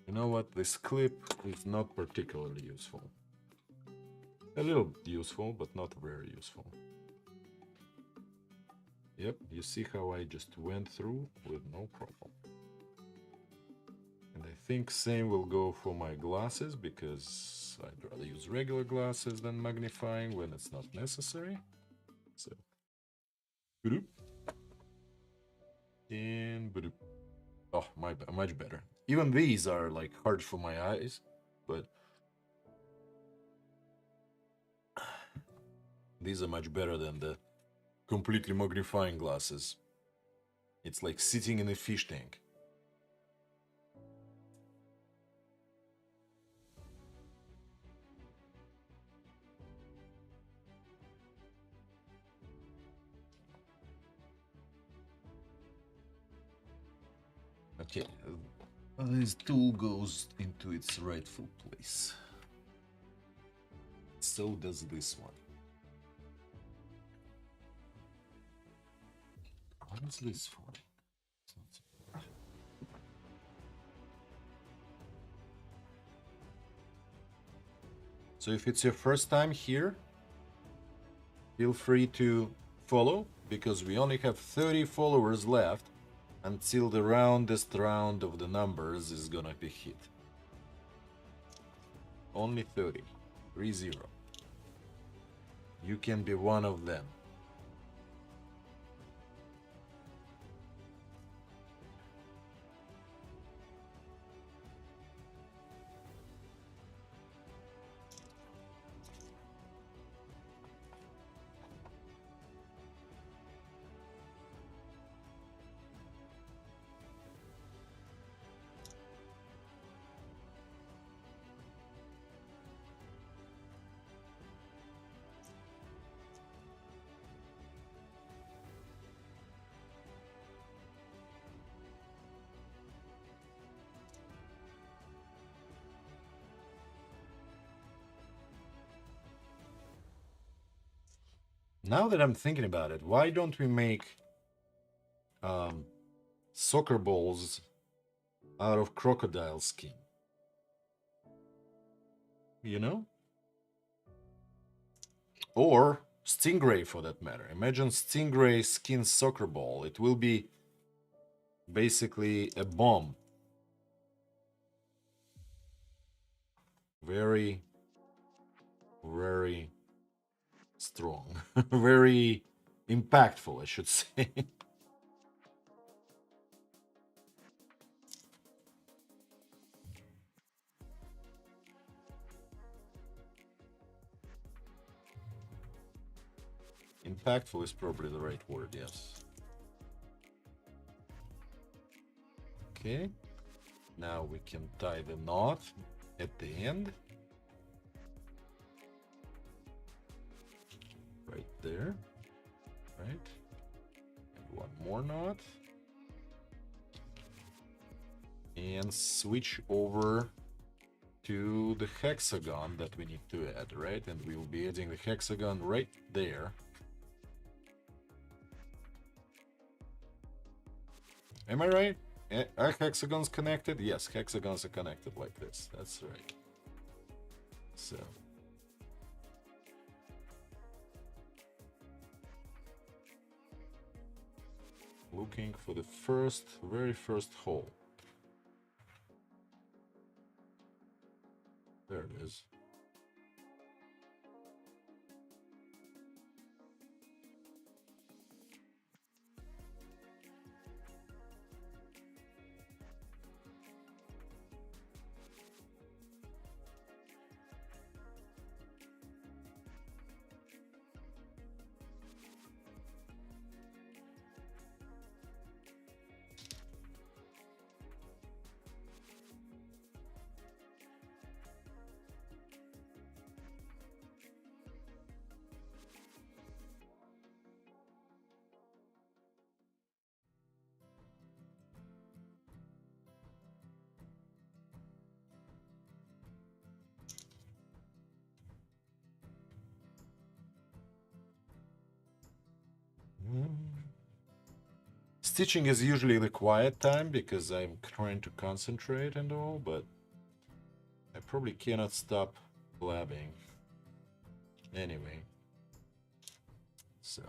You know what? This clip is not particularly useful. A little useful, but not very useful. Yep, you see how I just went through with no problem. And I think same will go for my glasses, because I'd rather use regular glasses than magnifying when it's not necessary. So, boop. And boop. Oh, much better. Even these are like hard for my eyes, but these are much better than the completely magnifying glasses. It's like sitting in a fish tank. Okay, this tool goes into its rightful place. So does this one. What is this for? So if it's your first time here, feel free to follow, because we only have 30 followers left until the roundest round of the numbers is gonna be hit. Only 30. 3-0. You can be one of them. Now that I'm thinking about it, why don't we make soccer balls out of crocodile skin? You know? Or stingray, for that matter. Imagine stingray skin soccer ball. It will be basically a bomb. Very, very strong. Very impactful, I should say. Impactful is probably the right word, yes. Okay. Now we can tie the knot at the end. Right there. Right. And one more knot. And switch over to the hexagon that we need to add, right? And we will be adding the hexagon right there. Am I right? Are hexagons connected? Yes, hexagons are connected like this. That's right. So. Looking for the very first hole. There it is. Stitching is usually the quiet time because I'm trying to concentrate and all, but I probably cannot stop blabbing. Anyway, so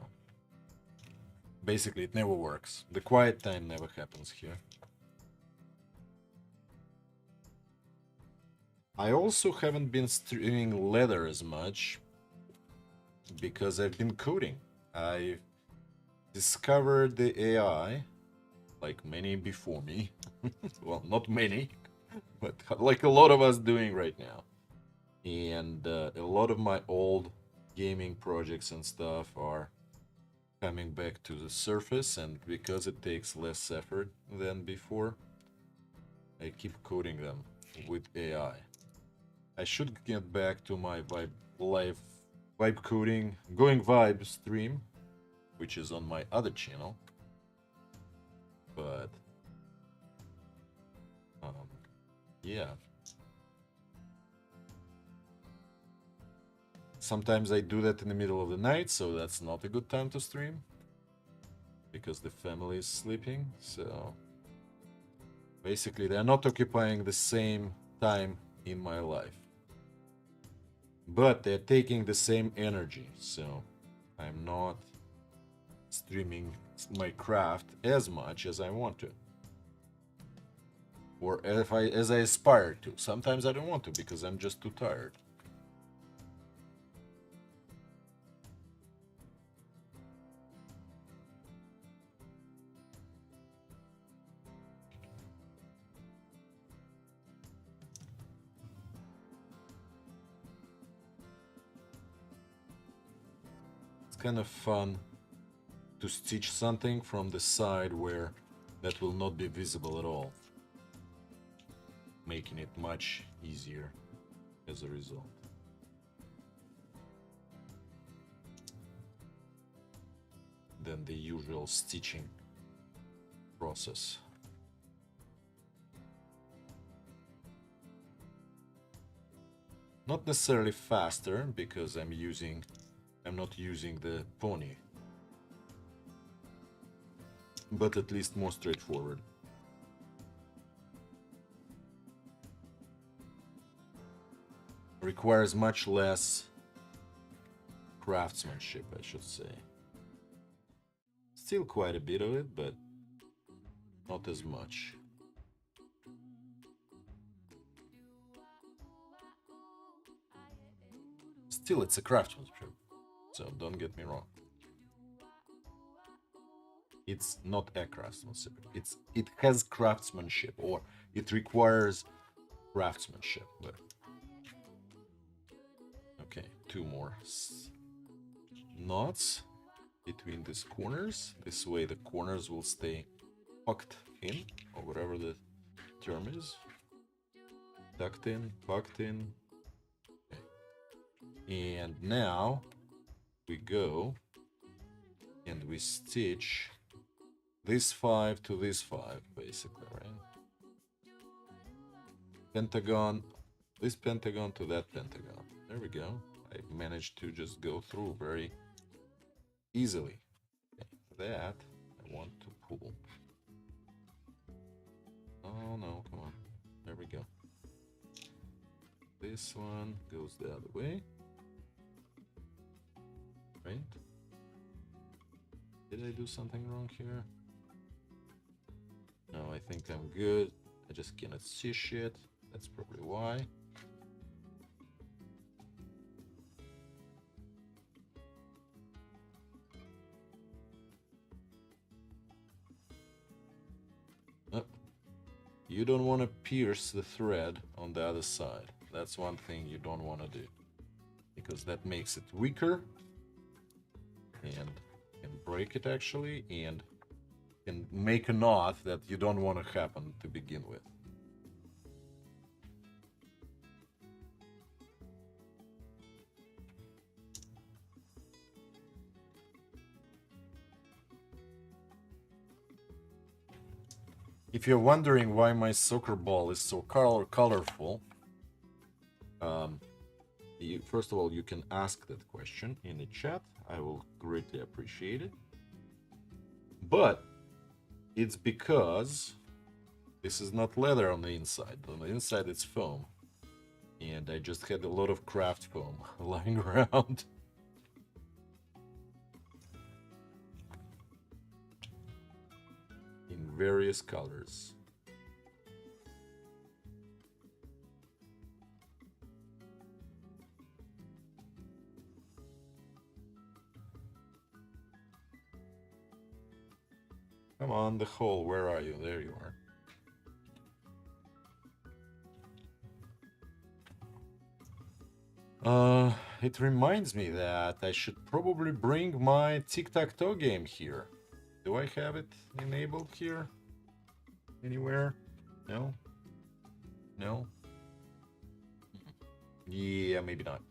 basically it never works. The quiet time never happens here. I also haven't been streaming leather as much because I've been coding. I discovered the AI, like many before me. Well, not many, but like a lot of us doing right now. And a lot of my old gaming projects and stuff are coming back to the surface, and because it takes less effort than before, I keep coding them with AI. I should get back to my vibe coding, going vibe stream, which is on my other channel. But yeah. Sometimes I do that in the middle of the night, so that's not a good time to stream because the family is sleeping. So basically, they're not occupying the same time in my life, but they're taking the same energy. So I'm not streaming my craft as much as I want to, or as I aspire to. Sometimes I don't want to because I'm just too tired. It's kind of fun to stitch something from the side where that will not be visible at all, making it much easier as a result. Than the usual stitching process. Not necessarily faster because I'm not using the pony, but at least more straightforward. Requires much less craftsmanship, I should say. Still quite a bit of it, but not as much. Still, it's a craftsmanship, so don't get me wrong. It's not a craftsmanship. It has craftsmanship, or it requires craftsmanship. But okay, two more knots between these corners. This way the corners will stay tucked in, or whatever the term is. Tucked in, tucked in. Okay. And now we go and we stitch this 5 to this 5, basically, right? Pentagon, this pentagon to that pentagon. There we go. I managed to just go through very easily. Okay. That I want to pull. Oh no, come on. There we go. This one goes the other way. Right? Did I do something wrong here? No, I think I'm good. I just cannot see shit. That's probably why. Oh. You don't want to pierce the thread on the other side. That's one thing you don't want to do, because that makes it weaker and can break it actually, and can make a knot that you don't want to happen to begin with. If you're wondering why my soccer ball is so colorful, first of all, you can ask that question in the chat. I will greatly appreciate it. But It's because this is not leather on the inside. On the inside it's foam. And I just had a lot of craft foam lying around. In various colors. Come on, the hole, where are you? There you are. It reminds me that I should probably bring my tic-tac-toe game here. Do I have it enabled here? Anywhere? No? No? Yeah, maybe not.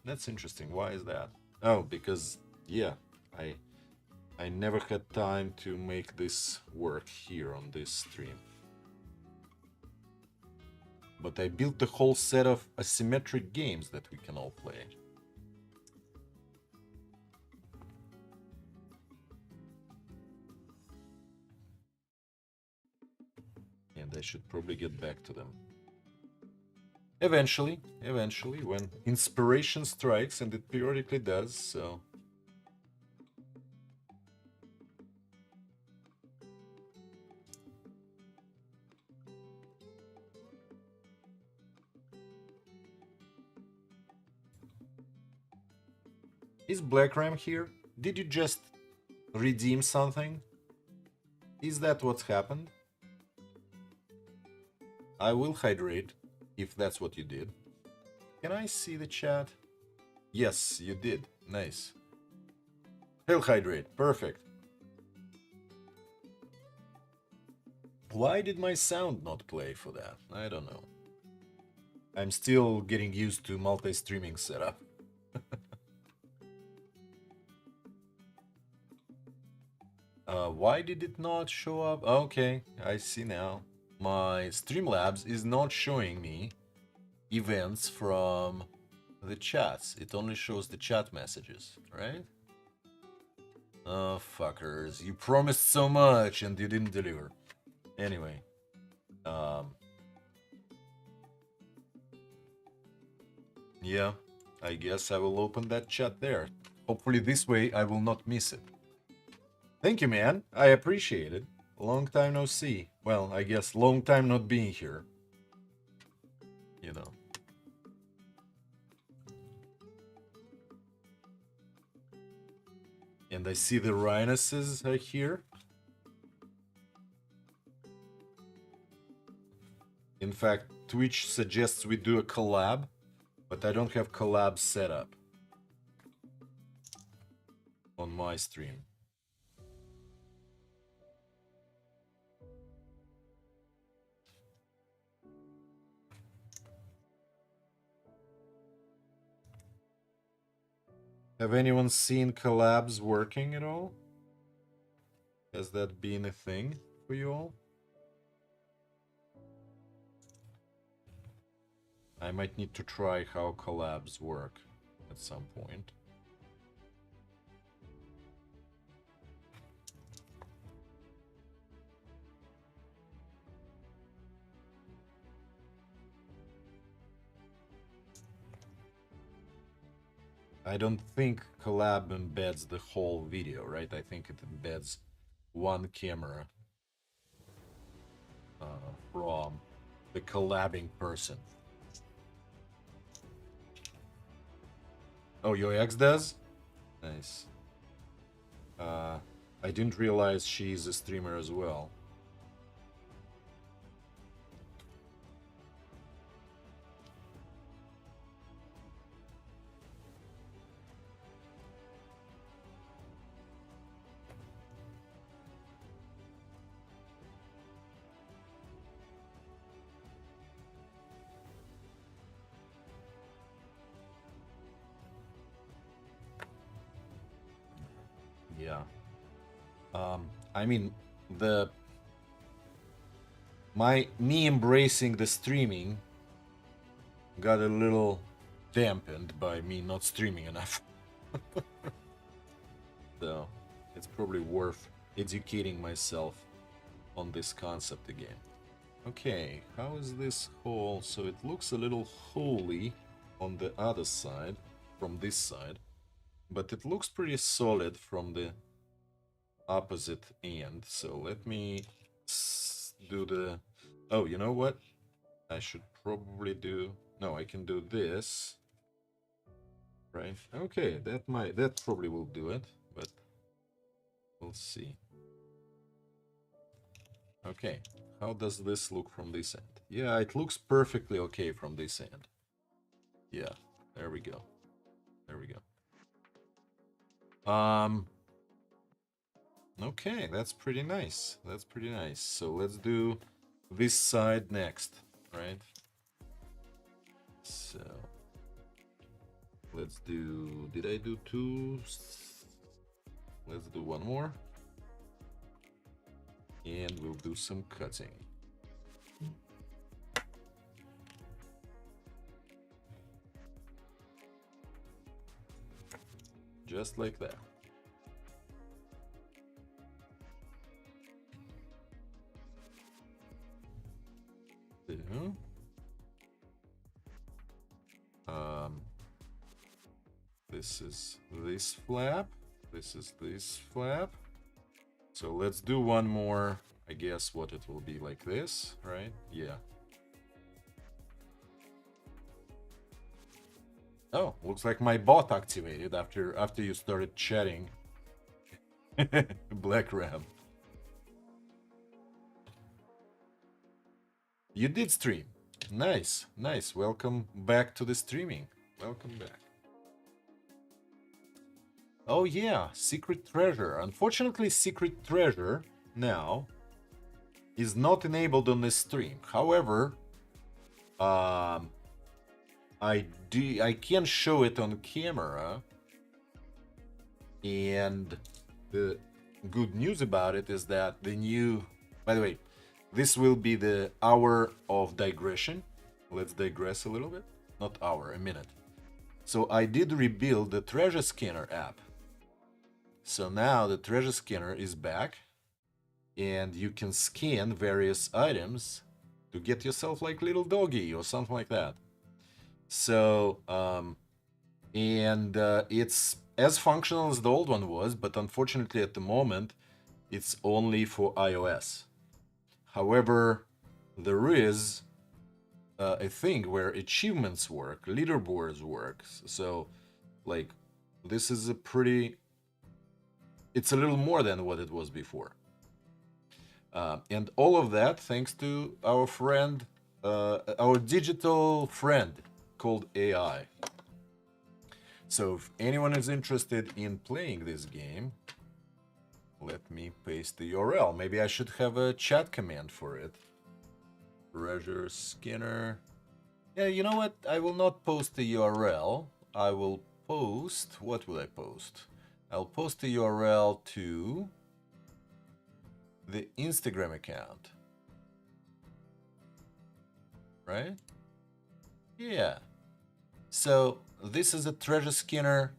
That's interesting. Why is that? Oh, because, yeah, I never had time to make this work here on this stream. But I built a whole set of asymmetric games that we can all play. And I should probably get back to them. Eventually, when inspiration strikes, and it periodically does, so... Is Black Ram here? Did you just redeem something? Is that what's happened? I will hydrate, if that's what you did. Can I see the chat? Yes, you did. Nice. He'll hydrate. Perfect. Why did my sound not play for that? I don't know. I'm still getting used to multi-streaming setup. Why did it not show up? Okay, I see now. My Streamlabs is not showing me events from the chats. It only shows the chat messages, right? Oh, fuckers. You promised so much and you didn't deliver. Anyway. Yeah, I guess I will open that chat there. Hopefully this way I will not miss it. Thank you, man. I appreciate it. Long time no see. Well, I guess long time not being here. You know. And I see the rhinoces are here. In fact, Twitch suggests we do a collab, but I don't have collab set up on my stream. Have anyone seen collabs working at all? Has that been a thing for you all? I might need to try how collabs work at some point. I don't think collab embeds the whole video, right? I think it embeds one camera from the collabing person. Oh, your ex does? Nice. I didn't realize she's a streamer as well. Yeah. I mean, me embracing the streaming got a little dampened by me not streaming enough. So it's probably worth educating myself on this concept again. Okay, how is this hole? So it looks a little holy on the other side, from this side, but it looks pretty solid from the opposite end. So let me do the... Oh, you know what? I should probably do... No, I can do this. Right? Okay, that probably will do it, but we'll see. Okay, how does this look from this end? Yeah, it looks perfectly okay from this end. Yeah, there we go. There we go. Okay, that's pretty nice. That's pretty nice. So let's do this side next, right? So let's do... Did I do two? Let's do one more. And we'll do some cutting. Just like that. This is this flap. This is this flap. So let's do one more. I guess what it will be like this, right? Yeah. Oh, looks like my bot activated after you started chatting. Black Ram. You did stream. Nice, nice. Welcome back to the streaming. Welcome back. Oh yeah, Secret Treasure. Unfortunately, Secret Treasure now is not enabled on this stream. However, I can show it on camera, and the good news about it is that the new... By the way, this will be the hour of digression. Let's digress a little bit. Not hour, a minute. So I did rebuild the treasure scanner app. So now the treasure scanner is back, and you can scan various items to get yourself like little doggy or something like that. So, it's as functional as the old one was, but unfortunately at the moment it's only for iOS. However, there is a thing where achievements work, leaderboards work. So, like, this is a pretty... It's a little more than what it was before. And all of that thanks to our friend, our digital friend called AI. So if anyone is interested in playing this game, let me paste the URL. Maybe I should have a chat command for it. Treasure Scanner. Yeah, you know what? I will not post the URL. I will post... What will I post? I'll post the URL to the Instagram account. Right? Yeah. So this is a Treasure Scanner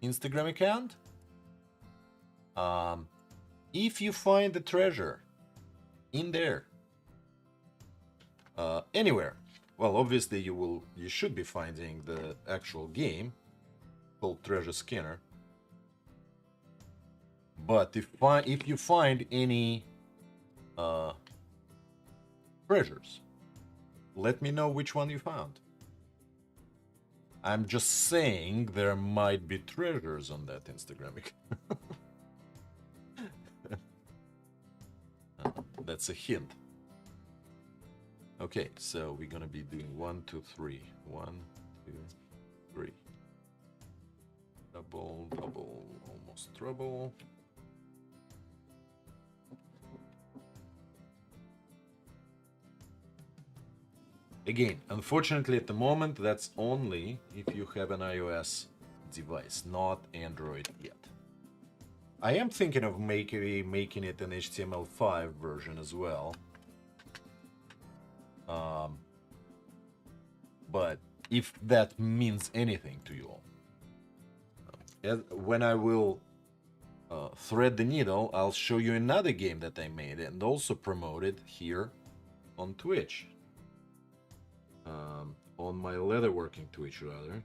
Instagram account. If you find the treasure in there, anywhere, well, obviously you should be finding the actual game called Treasure Scanner. But if you find any treasures, let me know which one you found. I'm just saying there might be treasures on that Instagram account. That's a hint. Okay, so we're gonna be doing 1, 2, 3. 1, 2, 3. Double, double, almost treble. Again, unfortunately at the moment that's only if you have an iOS device, not Android yet. I am thinking of making it an HTML5 version as well. But if that means anything to you all, when I will thread the needle, I'll show you another game that I made and also promoted here on Twitch. On my leatherworking Twitch, rather.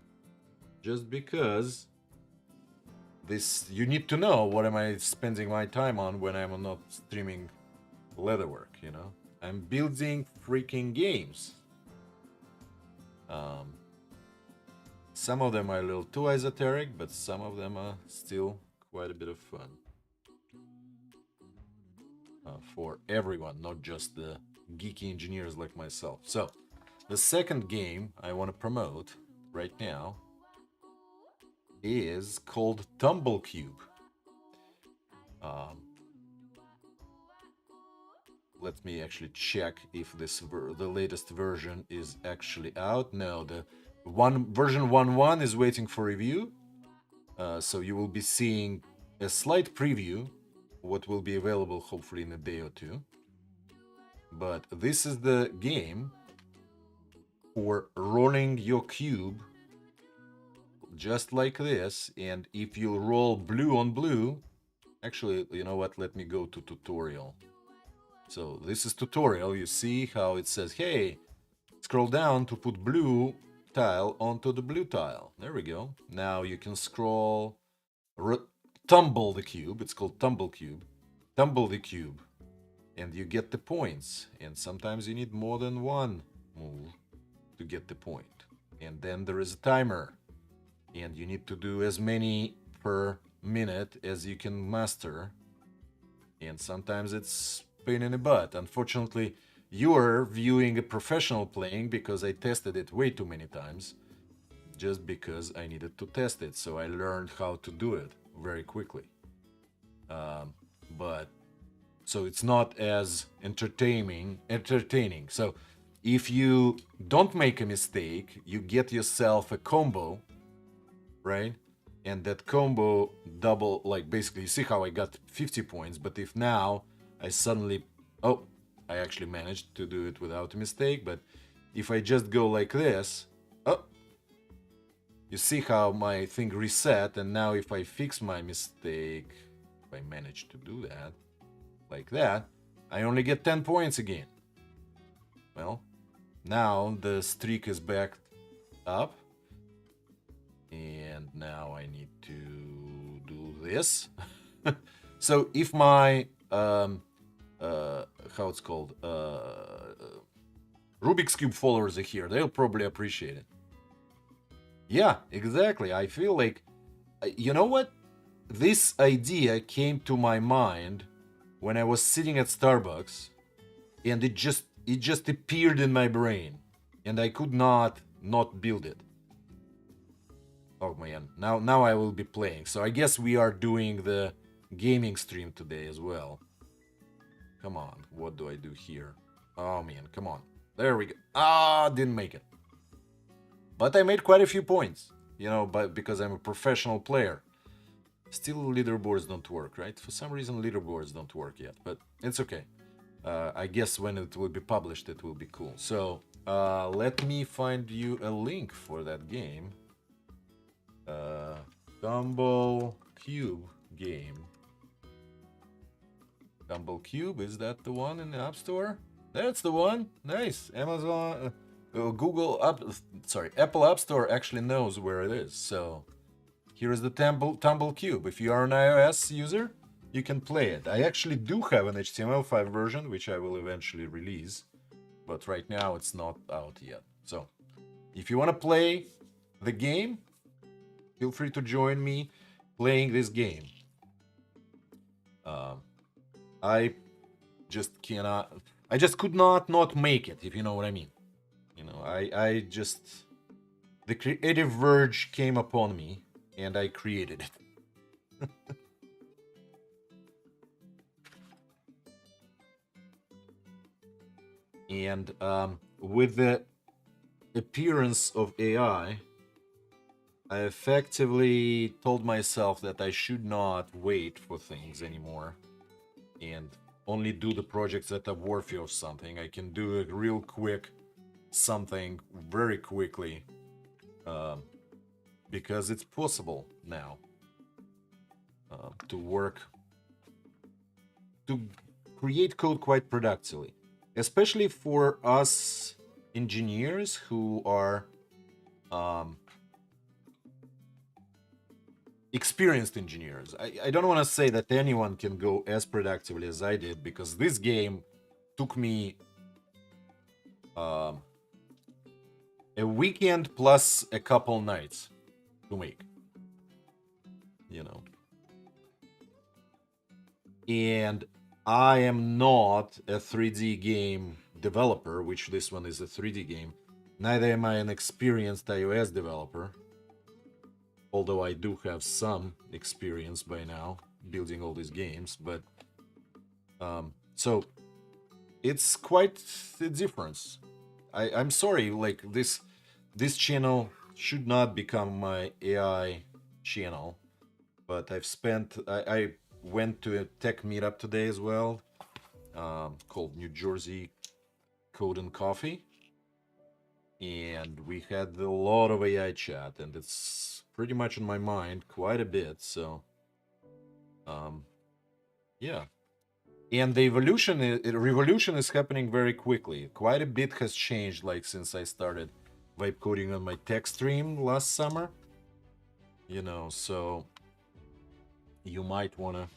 Just because you need to know what am I spending my time on when I'm not streaming leatherwork, you know? I'm building freaking games. Some of them are a little too esoteric, but some of them are still quite a bit of fun. For everyone, not just the geeky engineers like myself. So, the second game I want to promote right now is called Tumble Cube. Let me actually check if the latest version is actually out. No, the version 1.1 is waiting for review. So you will be seeing a slight preview, what will be available hopefully in a day or two. But this is the game for rolling your cube just like this, and if you roll blue on blue, actually, you know what, let me go to tutorial. So this is tutorial. You see how it says, hey, scroll down to put blue tile onto the blue tile. There we go. Now you can scroll, tumble the cube. It's called Tumble Cube. Tumble the cube, and you get the points. And sometimes you need more than one move to get the point. And then there is a timer, and you need to do as many per minute as you can master. And sometimes it's pain in the butt. Unfortunately, you're viewing a professional playing because I tested it way too many times just because I needed to test it. So I learned how to do it very quickly. But so it's not as entertaining. So if you don't make a mistake, you get yourself a combo, right? And that combo double, like basically, you see how I got 50 points, but if now I suddenly, I actually managed to do it without a mistake, but if I just go like this, you see how my thing reset, and now if I fix my mistake, if I manage to do that, like that, I only get 10 points again. Well, now the streak is back up, and now I need to do this. So if my how it's called, Rubik's Cube followers are here, they'll probably appreciate it. Yeah, exactly. I feel like, you know what? This idea came to my mind when I was sitting at Starbucks, and it just appeared in my brain, and I could not build it. Oh man, now I will be playing. So I guess we are doing the gaming stream today as well. Come on, what do I do here? Oh man, come on. There we go. Didn't make it. But I made quite a few points, you know, because I'm a professional player. Still, leaderboards don't work, right? For some reason, leaderboards don't work yet, but it's okay. I guess when it will be published, it will be cool. So let me find you a link for that game. Tumble Cube game. Tumble Cube, is that the one in the App Store? That's the one. Nice. Amazon, Apple App Store actually knows where it is. So here is the Tumble Cube. If you are an iOS user, you can play it. I actually do have an HTML5 version, which I will eventually release, but right now it's not out yet. So if you want to play the game, feel free to join me playing this game. I just could not make it, if you know what I mean. You know, the creative verge came upon me, and I created it. And with the appearance of AI, I effectively told myself that I should not wait for things anymore and only do the projects that are worthy of something. I can do a real quick something very quickly because it's possible now. to work, to create code quite productively, especially for us engineers who are um, experienced engineers. I don't want to say that anyone can go as productively as I did, because this game took me um, a weekend plus a couple nights to make, you know. And I am not a 3D game developer, which this one is a 3D game. Neither am I an experienced iOS developer, although I do have some experience by now building all these games. But so it's quite a difference. I'm sorry, like this channel should not become my AI channel, but I went to a tech meetup today as well, called New Jersey Code and Coffee, and we had a lot of AI chat, and it's pretty much in my mind quite a bit. So, yeah, and the revolution is happening very quickly. Quite a bit has changed, like since I started vibe coding on my tech stream last summer. You know, so you might want to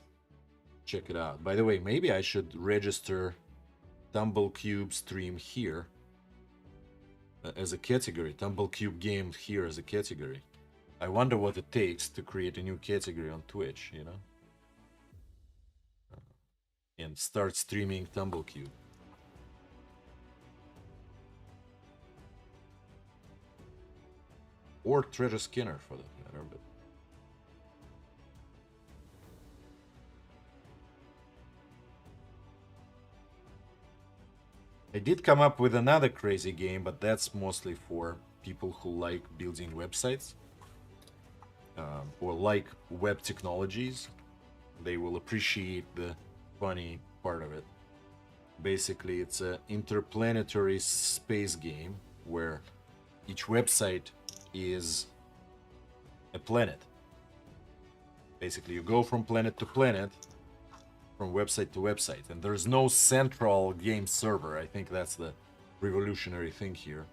check it out. By the way, maybe I should register TumbleCube stream here as a category. TumbleCube game here as a category. I wonder what it takes to create a new category on Twitch, you know? And start streaming TumbleCube. Or Treasure Skinner for that matter, but I did come up with another crazy game, but that's mostly for people who like building websites or like web technologies. They will appreciate the funny part of it. Basically, it's an interplanetary space game where each website is a planet. Basically, you go from planet to planet, from website to website, and there's no central game server. I think that's the revolutionary thing here.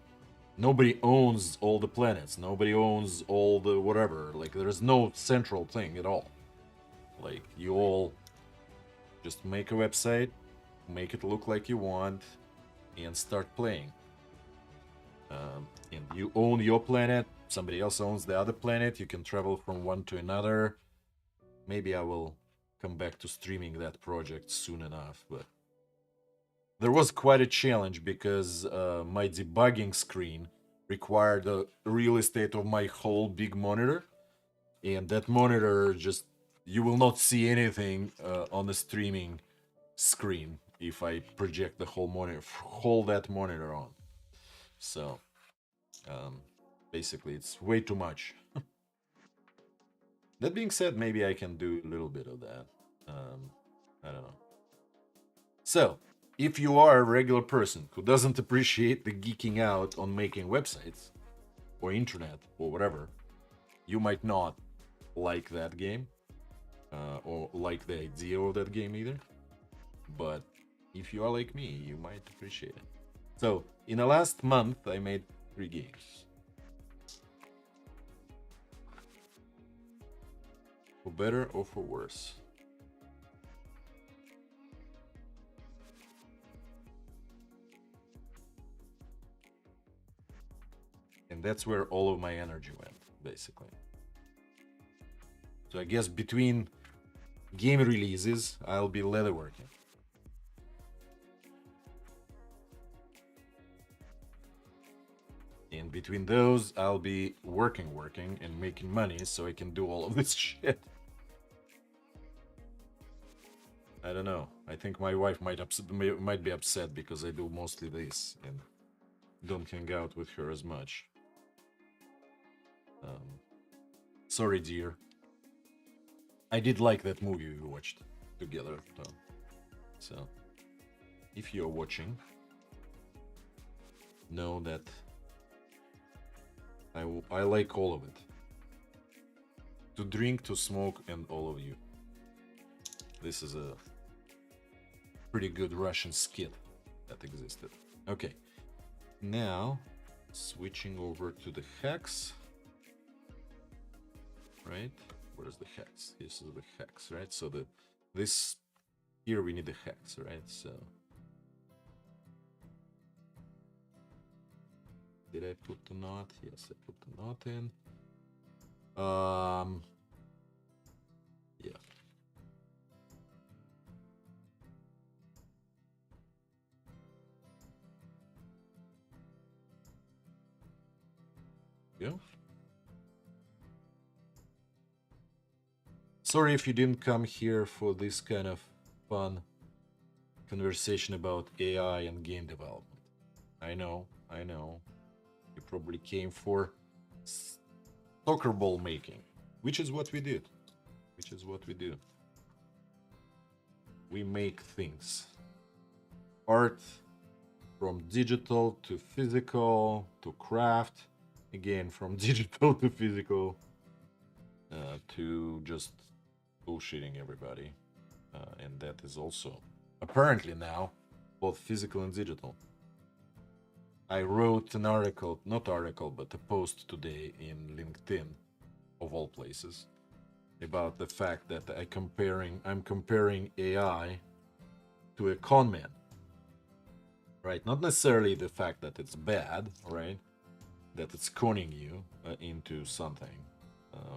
Nobody owns all the planets. Nobody owns all the whatever. Like, there's no central thing at all. Like, you all just make a website, make it look like you want, and start playing. And you own your planet, somebody else owns the other planet, you can travel from one to another. Maybe I will come back to streaming that project soon enough, but there was quite a challenge because my debugging screen required the real estate of my whole big monitor, and that monitor just, you will not see anything on the streaming screen if I project the whole monitor, hold that monitor on. So basically it's way too much. That being said, maybe I can do a little bit of that. I don't know. So, if you are a regular person who doesn't appreciate the geeking out on making websites or internet or whatever, you might not like that game or like the idea of that game either. But if you are like me, you might appreciate it. So, in the last month, I made 3 games. For better or for worse. And that's where all of my energy went, basically. So I guess between game releases, I'll be leatherworking. And between those, I'll be working and making money so I can do all of this shit. I don't know. I think my wife might be upset because I do mostly this and don't hang out with her as much. Sorry, dear. I did like that movie we watched together, though. So, if you're watching, know that I like all of it. To drink, to smoke, and all of you. This is a pretty good Russian skit that existed. Okay, now switching over to the hex, right? Where's the hex? This is the hex, right? So this here we need the hex, right? So did I put the knot? Yes, I put the knot in. Yeah. Yeah. Sorry if you didn't come here for this kind of fun conversation about AI and game development. I know. You probably came for soccer ball making, which is what we did. We make things. Art from digital to physical to craft. Again, from digital to physical to just bullshitting everybody. And that is also apparently now both physical and digital. I wrote an article, not article, but a post today in LinkedIn, of all places, about the fact that I'm comparing AI to a con man, right? Not necessarily the fact that it's bad, right? That it's conning you into something,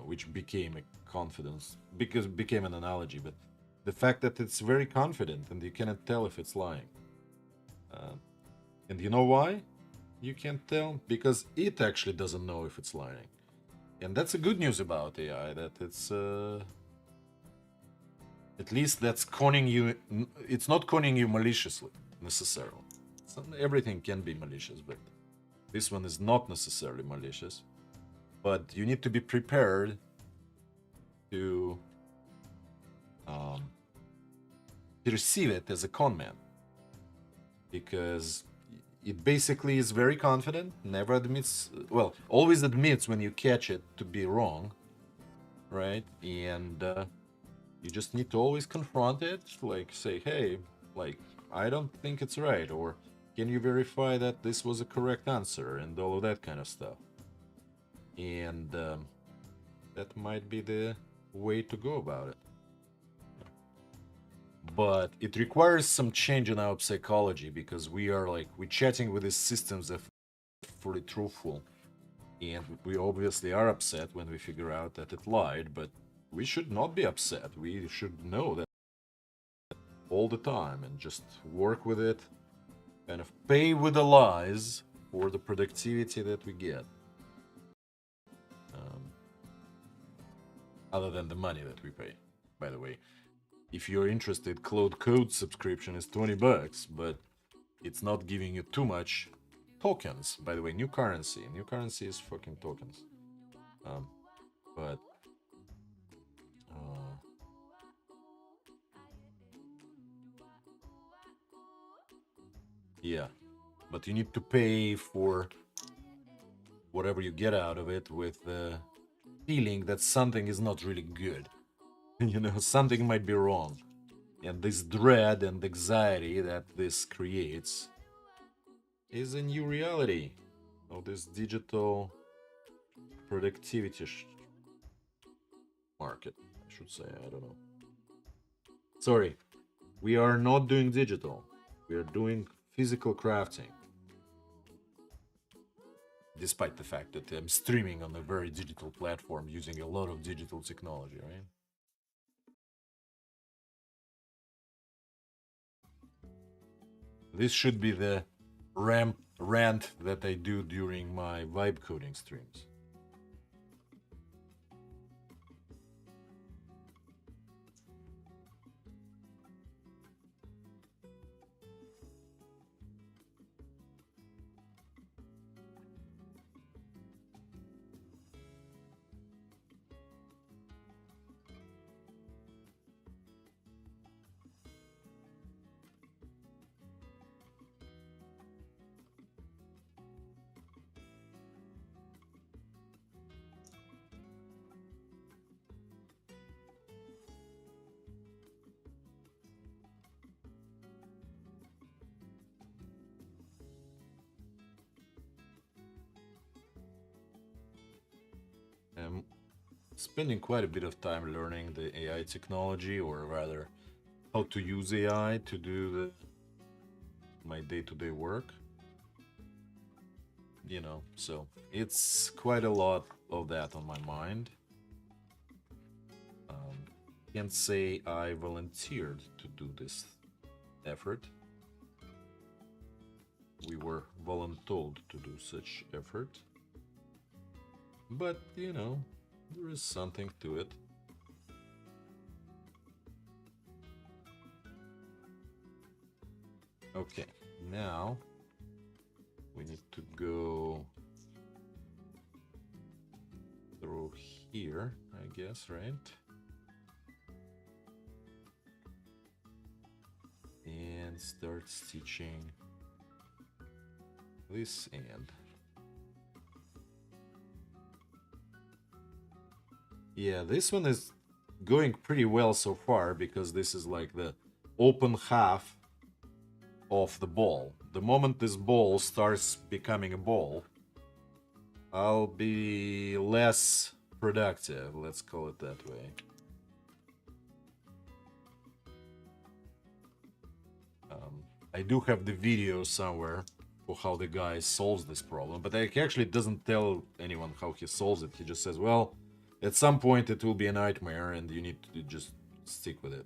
which became a confidence, because it became an analogy, but the fact that it's very confident and you cannot tell if it's lying. And you know why? You can't tell because it actually doesn't know if it's lying. And that's the good news about AI, that it's at least that's conning you. It's not conning you maliciously necessarily. Everything can be malicious, but this one is not necessarily malicious. But you need to be prepared to perceive it as a con man, because it basically is very confident, never admits, well, always admits when you catch it to be wrong, right? And you just need to always confront it, like say, hey, like, I don't think it's right, or can you verify that this was a correct answer, and all of that kind of stuff. And that might be the way to go about it. But it requires some change in our psychology, because we're chatting with these systems that are fully truthful, and we obviously are upset when we figure out that it lied, but we should not be upset. We should know that all the time and just work with it, kind of pay with the lies for the productivity that we get, other than the money that we pay, by the way. If you're interested, Cloud Code subscription is $20, but it's not giving you too much tokens. By the way, new currency is fucking tokens. But yeah, but you need to pay for whatever you get out of it with the feeling that something is not really good. You know, something might be wrong. And this dread and anxiety that this creates is a new reality of this digital productivity market, I should say. I don't know. Sorry, we are not doing digital. We are doing physical crafting. Despite the fact that I'm streaming on a very digital platform using a lot of digital technology, right? This should be the rant that I do during my vibe coding streams. spending quite a bit of time learning the AI technology, or rather, how to use AI to do my day-to-day work. You know, so it's quite a lot of that on my mind. Can't say I volunteered to do this effort. We were voluntold to do such effort. But, you know, there is something to it. Okay, now we need to go through here, I guess, right? And start stitching this end. Yeah, this one is going pretty well so far because this is like the open half of the ball. The moment this ball starts becoming a ball, I'll be less productive, let's call it that way. I do have the video somewhere for how the guy solves this problem, but he actually doesn't tell anyone how he solves it. He just says, well, at some point it will be a nightmare and you need to just stick with it.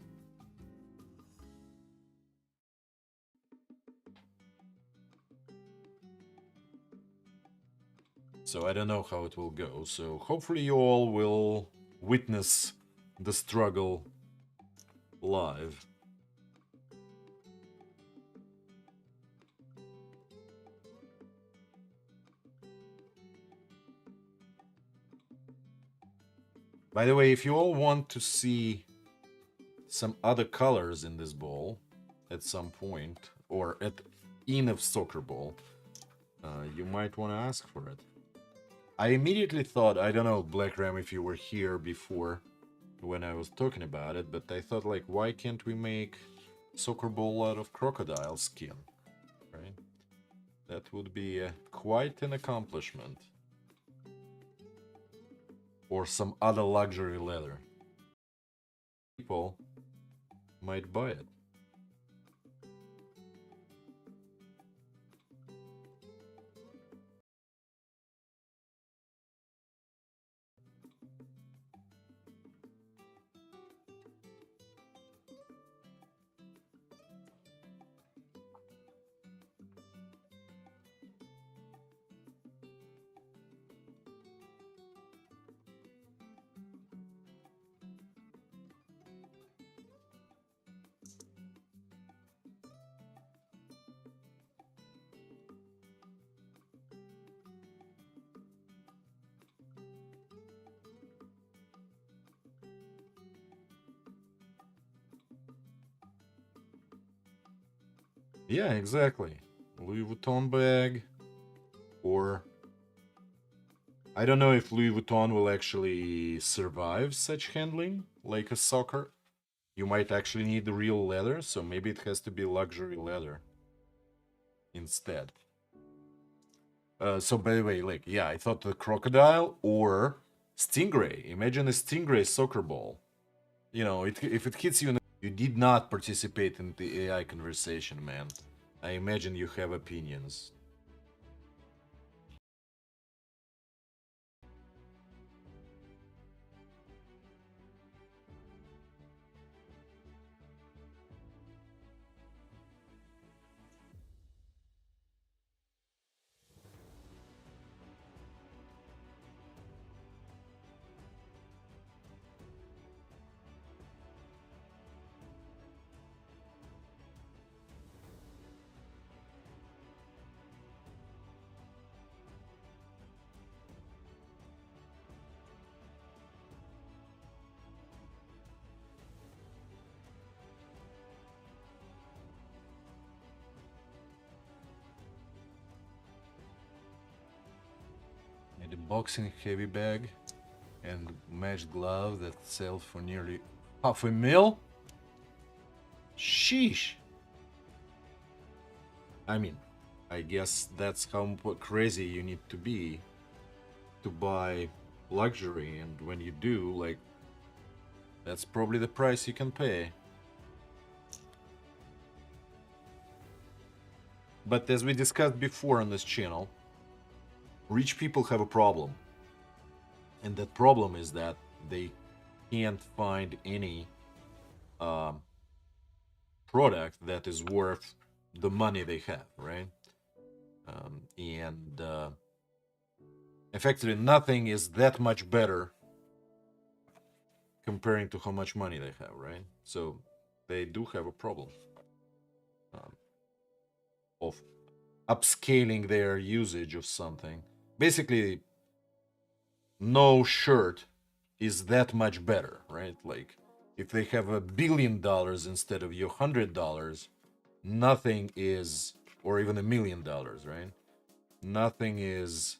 So I don't know how it will go, so hopefully you all will witness the struggle live. By the way, if you all want to see some other colors in this ball at some point, or in a soccer ball, you might want to ask for it. I immediately thought, I don't know, Black Ram, if you were here before when I was talking about it, but I thought, like, why can't we make soccer ball out of crocodile skin, right? That would be quite an accomplishment. Or some other luxury leather. People might buy it. Yeah, exactly. Louis Vuitton bag, or I don't know if Louis Vuitton will actually survive such handling, like a soccer. You might actually need the real leather, so maybe it has to be luxury leather instead. So by the way, like, yeah, I thought the crocodile or stingray. Imagine a stingray soccer ball. You know, if it hits you, you did not participate in the AI conversation, man. I imagine you have opinions. And a boxing heavy bag and matched glove that sell for nearly $500,000. Sheesh. I mean, I guess that's how crazy you need to be to buy luxury, and when you do, like, that's probably the price you can pay. But as we discussed before on this channel, rich people have a problem. And that problem is that they can't find any product that is worth the money they have, right? And effectively, nothing is that much better comparing to how much money they have, right? So they do have a problem of upscaling their usage of something. Basically, no shirt is that much better, right? Like, if they have $1 billion instead of your $100, nothing is, or even $1 million, right? Nothing is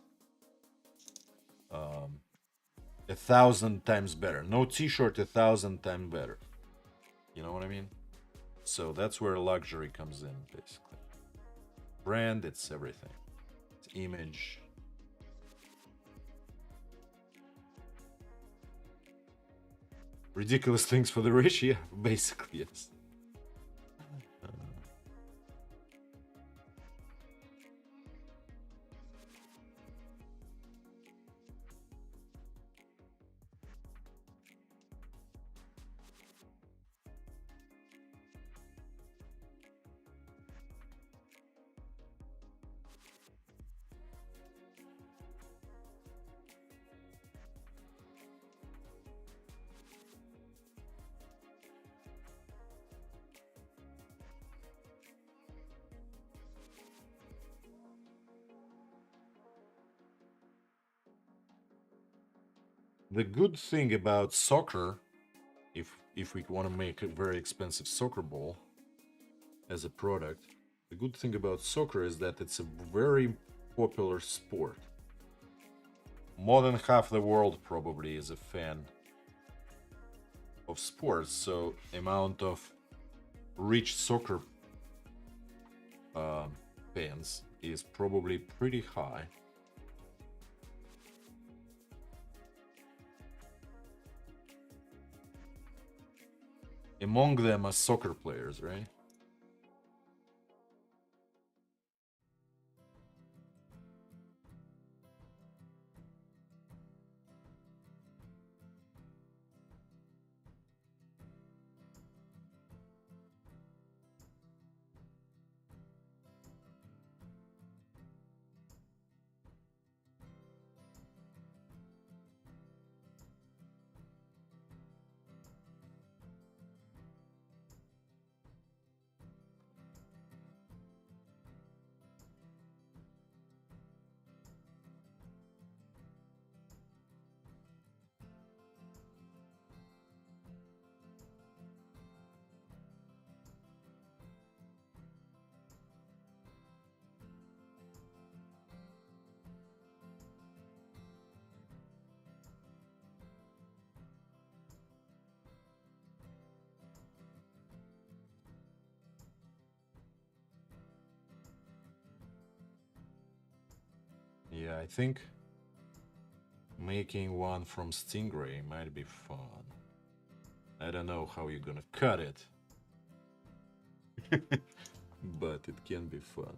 1,000 times better. No t-shirt 1,000 times better. You know what I mean? So that's where luxury comes in, basically. Brand, it's everything. It's image. Ridiculous things for the rich, yeah, basically, yes. The good thing about soccer, if we want to make a very expensive soccer ball as a product, the good thing about soccer is that it's a very popular sport. More than half the world probably is a fan of sports, so amount of rich soccer fans is probably pretty high. Among them are soccer players, right? Yeah, I think making one from Stingray might be fun. I don't know how you're gonna cut it, but it can be fun.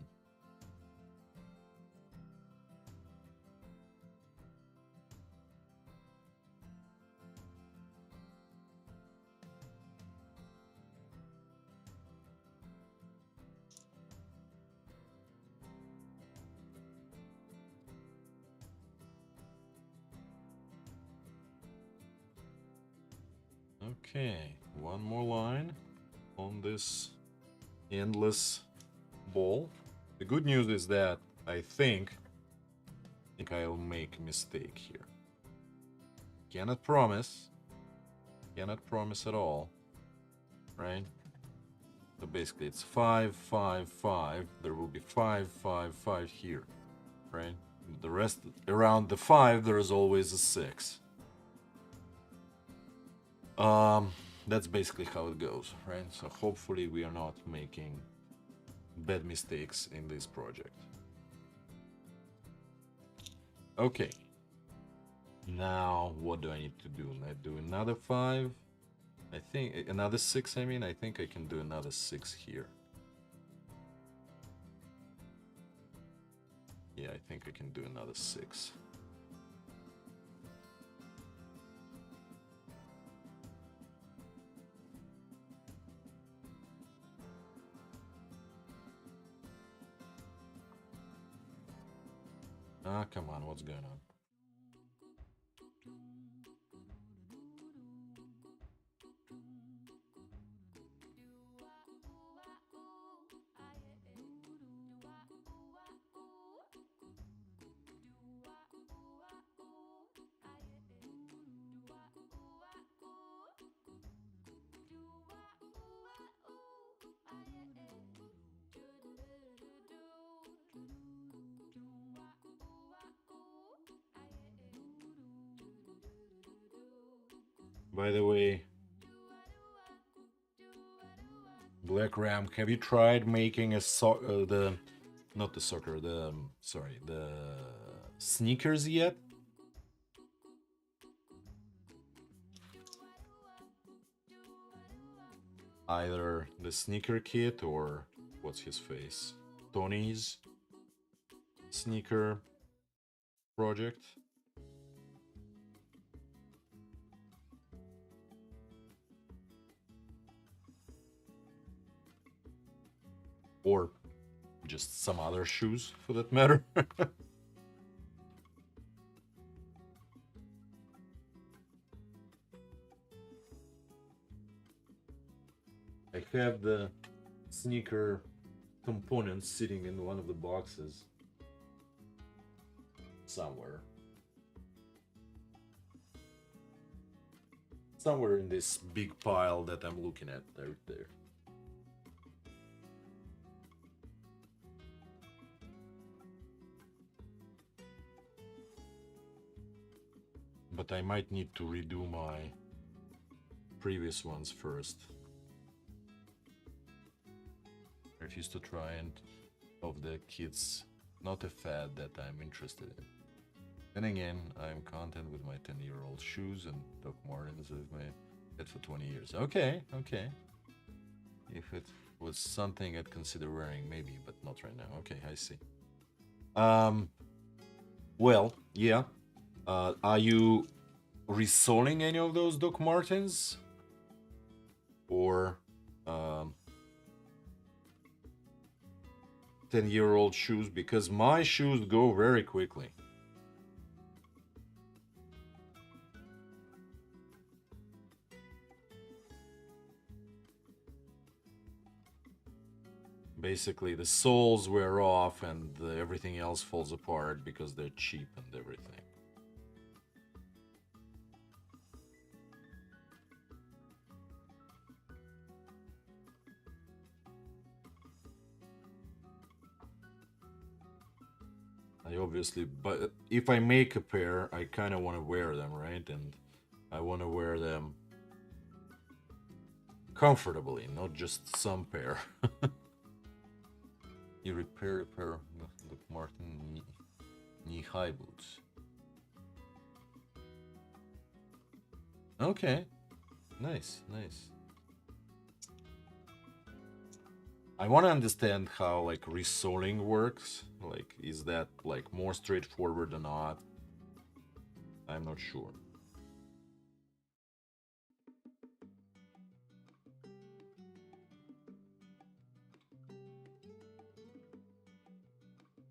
Okay, one more line on this endless ball. The good news is that I think I'll make a mistake here. Cannot promise at all, right? So basically it's 5, 5, 5. There will be 5, 5, 5 here, right? The rest around the 5 there is always a 6. That's basically how it goes, right? So hopefully we are not making bad mistakes in this project. Okay. Now, what do I need to do? I do another 5. I think another 6. I mean, I think I can do another 6 here. Yeah, I think I can do another 6. Ah, come on, what's going on? By the way, Black Ram, have you tried making a not the soccer, sorry, the sneakers yet? Either the sneaker kit or what's his face? Tony's sneaker project. Or just some other shoes for that matter. I have the sneaker components sitting in one of the boxes somewhere. Somewhere in this big pile that I'm looking at right there. But I might need to redo my previous ones first. I refuse to try and of the kids, not a fad that I'm interested in. Then again, I'm content with my 10-year-old shoes and Doc Martens with my head for 20 years. Okay, okay. If it was something I'd consider wearing, maybe, but not right now. Okay, I see. Well, yeah. Are you resoling any of those Doc Martens? Or 10-year-old shoes? Because my shoes go very quickly. Basically, the soles wear off and everything else falls apart because they're cheap and everything. I obviously, but if I make a pair, I kind of want to wear them, right? And I want to wear them comfortably, not just some pair. You repair a pair of Doc Marten knee-high boots. Okay, nice, nice. I want to understand how like resoling works. Like, is that like more straightforward or not? I'm not sure.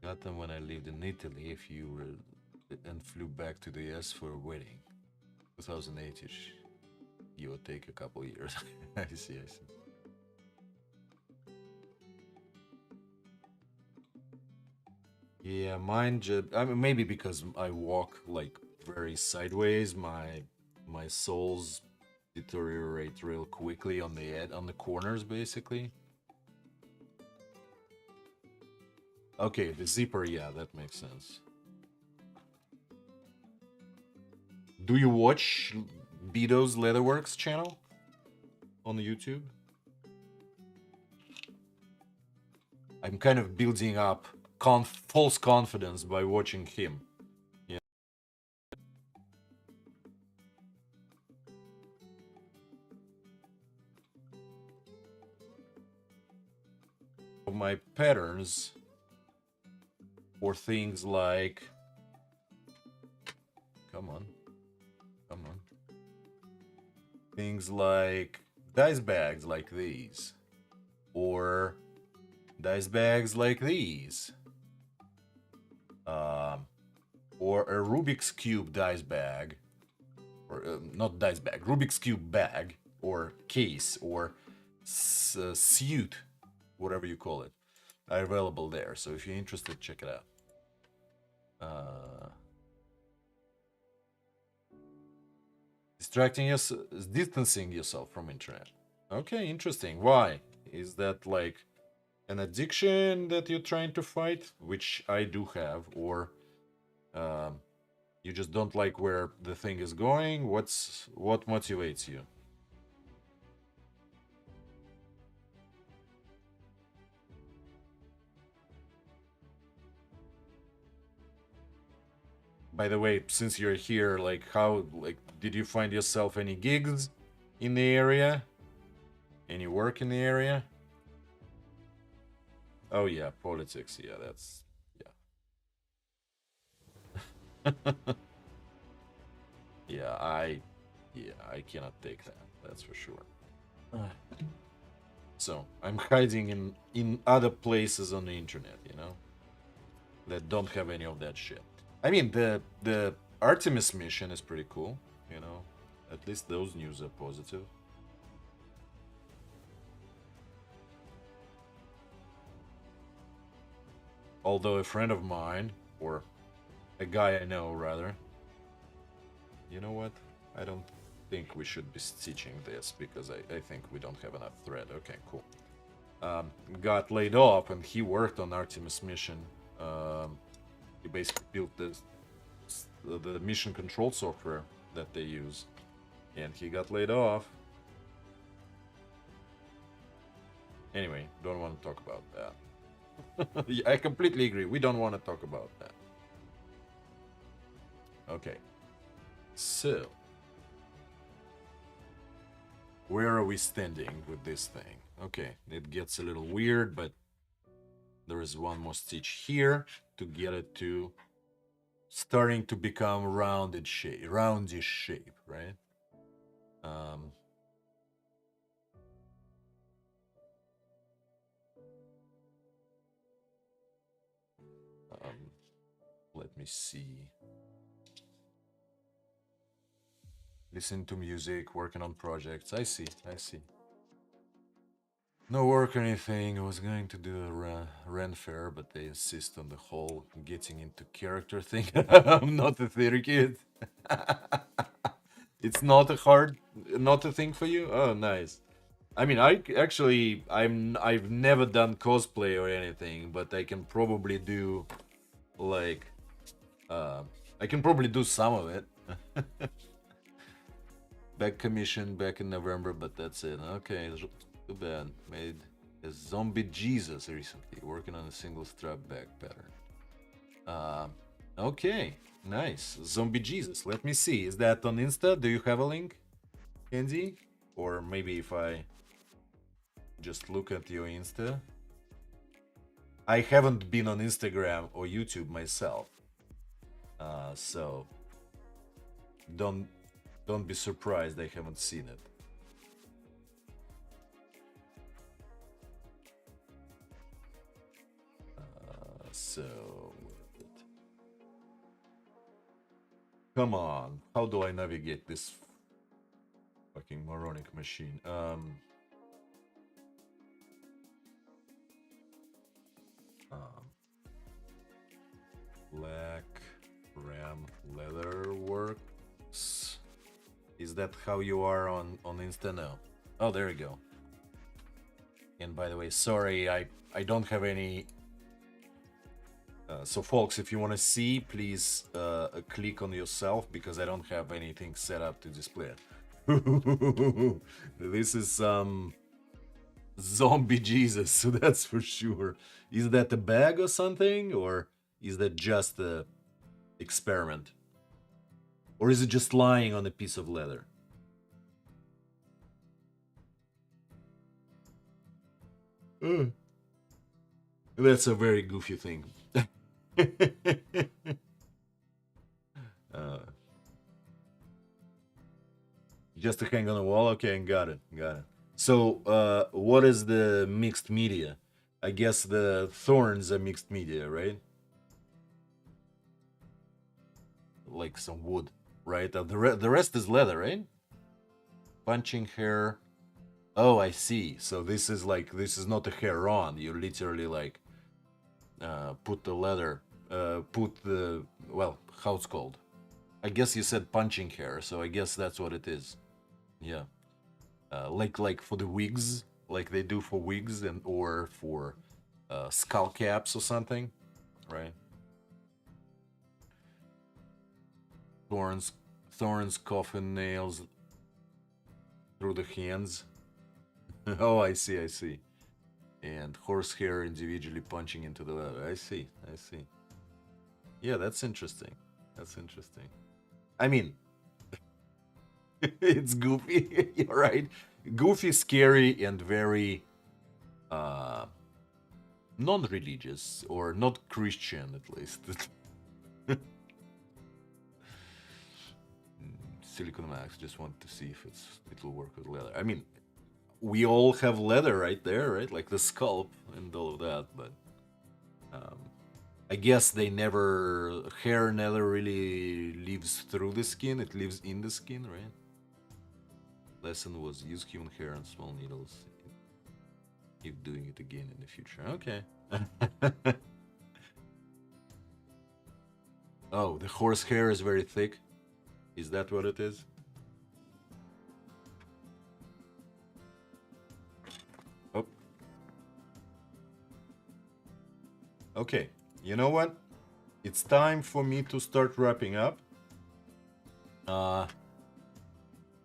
Got them when I lived in Italy. If you were and flew back to the US for a wedding, 2008ish. You would take a couple years. I see, I see. Yeah, mine just, I mean, maybe because I walk like very sideways, my soles deteriorate real quickly on the corners, basically. Okay, the zipper, yeah, that makes sense. Do you watch Beato's Leatherworks channel on YouTube? I'm kind of building up false confidence by watching him. Yeah. my patterns for things like, come on, things like dice bags like these, or dice bags like these, or a Rubik's Cube dice bag, or not dice bag, Rubik's Cube bag, or case, or suit, whatever you call it, are available there. So if you're interested, check it out. Distancing yourself from internet. Okay, interesting. Why? Is that like an addiction that you're trying to fight, which I do have, or you just don't like where the thing is going? What motivates you? By the way, since you're here, like, did you find yourself any gigs in the area? Any work in the area? Oh yeah, politics. Yeah, that's yeah. I cannot take that. That's for sure. So I'm hiding in other places on the internet, you know, that don't have any of that shit. I mean, the Artemis mission is pretty cool, you know. At least those news are positive. Although a friend of mine, or a guy I know rather, you know what? I don't think we should be stitching this because I think we don't have enough thread. Okay, cool. Got laid off and he worked on Artemis mission. He basically built the mission control software that they use, and he got laid off. Anyway, don't want to talk about that. I completely agree. We don't want to talk about that. Okay. So, where are we standing with this thing? Okay, it gets a little weird, but there is one more stitch here to get it to starting to become roundish shape, right? Let me see. Listen to music, working on projects. I see. No work or anything. I was going to do a Ren fair, but they insist on the whole getting into character thing. I'm not a theater kid. It's not a thing for you? Oh, nice. I mean, I've never done cosplay or anything, but I can probably do, like, I can probably do some of it. Back commission back in November, but that's it. Okay, too bad. Made a zombie Jesus recently, working on a single strap back pattern. Okay, nice. Zombie Jesus. Let me see. Is that on Insta? Do you have a link, Kenzie? Or maybe if I just look at your Insta. I haven't been on Instagram or YouTube myself, so don't be surprised I haven't seen it. Come on, how do I navigate this fucking moronic machine? Black Ram Leather Works. Is that how you are on Insta now? Oh, there you go. And by the way, sorry, I don't have any. So folks, if you want to see, please click on yourself because I don't have anything set up to display it. This is zombie Jesus, so that's for sure. Is that a bag or something, or is that just a experiment? Or is it just lying on a piece of leather? That's a very goofy thing. uh, just to hang on the wall. Okay, got it. Got it. So, what is the mixed media? I guess the thorns are mixed media, right? Like some wood, right? The rest is leather, right? Punching hair. Oh, I see. So this is like, this is not a hair on. You literally like put the leather, put the, well, how it's called. I guess you said punching hair, so I guess that's what it is. Yeah. Like for the wigs, like they do for wigs and or for skull caps or something, right? Thorns, thorns, coffin nails through the hands. Oh, I see, I see. And horsehair individually punching into the leather. I see, I see. Yeah, that's interesting. That's interesting. I mean, it's goofy. You're right. Goofy, scary, and very uh, non-religious or not Christian, at least. Silicon Max just want to see if it'll work with leather. I mean, we all have leather right there, right? Like the scalp and all of that, but um, I guess they never, hair never really lives through the skin, it lives in the skin, right? Lesson was use human hair and small needles. Keep doing it again in the future. Okay. Oh, the horse hair is very thick. Is that what it is? Oh. Okay. You know what? It's time for me to start wrapping up.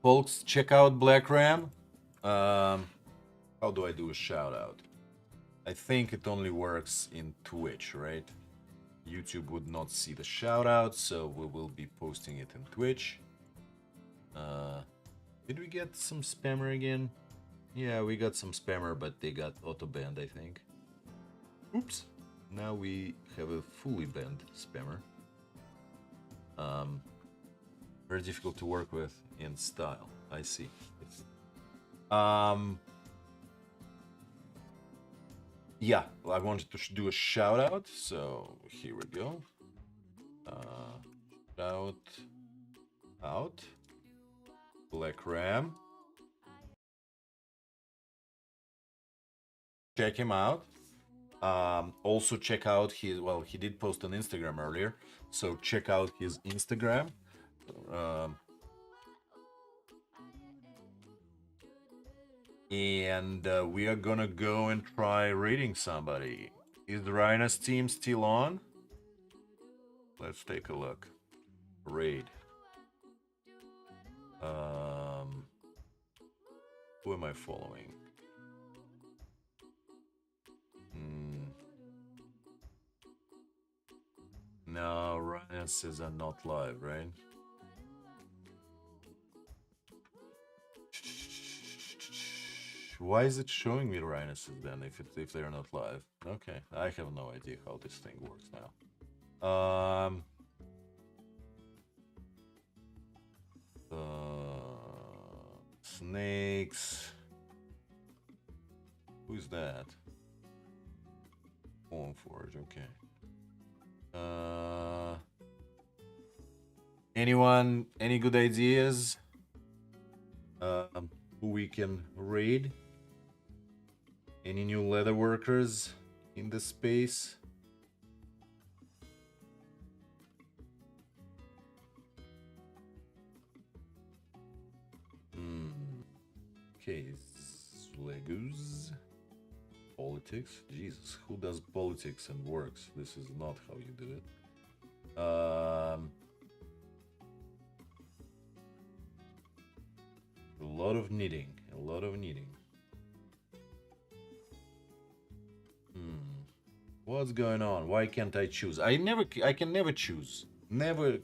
Folks, check out Black Ram. How do I do a shout out? I think it only works in Twitch, right? YouTube would not see the shout out, so we will be posting it in Twitch. Did we get some spammer again? Yeah, we got some spammer, but they got auto banned, I think. Oops. Now we have a fully banned spammer. Very difficult to work with in style. I see. Yeah, I wanted to do a shout out, so here we go. Shout out Black Ram. Check him out. Also check out his, well, he did post on Instagram earlier, so check out his Instagram. And we are gonna go and try raiding somebody. Is the Rhinos team still on? Let's take a look. Raid. Who am I following? No, Rhinos are not live, right? Why is it showing me Rhinuses then if they're not live? Okay, I have no idea how this thing works now. Snakes. Who's that? Home Forge, okay. Anyone, any good ideas? Who we can raid? Any new leather workers in the space? Okay, Legos. Politics? Jesus, who does politics and works? This is not how you do it. A lot of knitting. A lot of knitting. What's going on? Why can't I choose? I can never choose. Never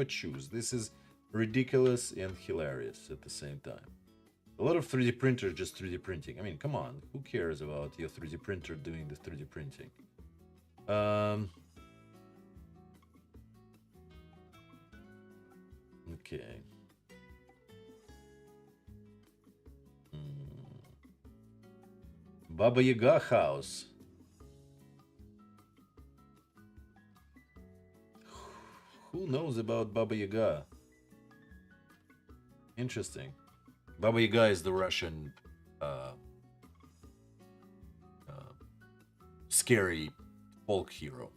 choose. This is ridiculous and hilarious at the same time. A lot of 3D printers just 3D printing. I mean, come on. Who cares about your 3D printer doing the 3D printing? Okay. Baba Yaga house. Who knows about Baba Yaga? Interesting. Baba Yaga is the Russian uh, uh, scary folk hero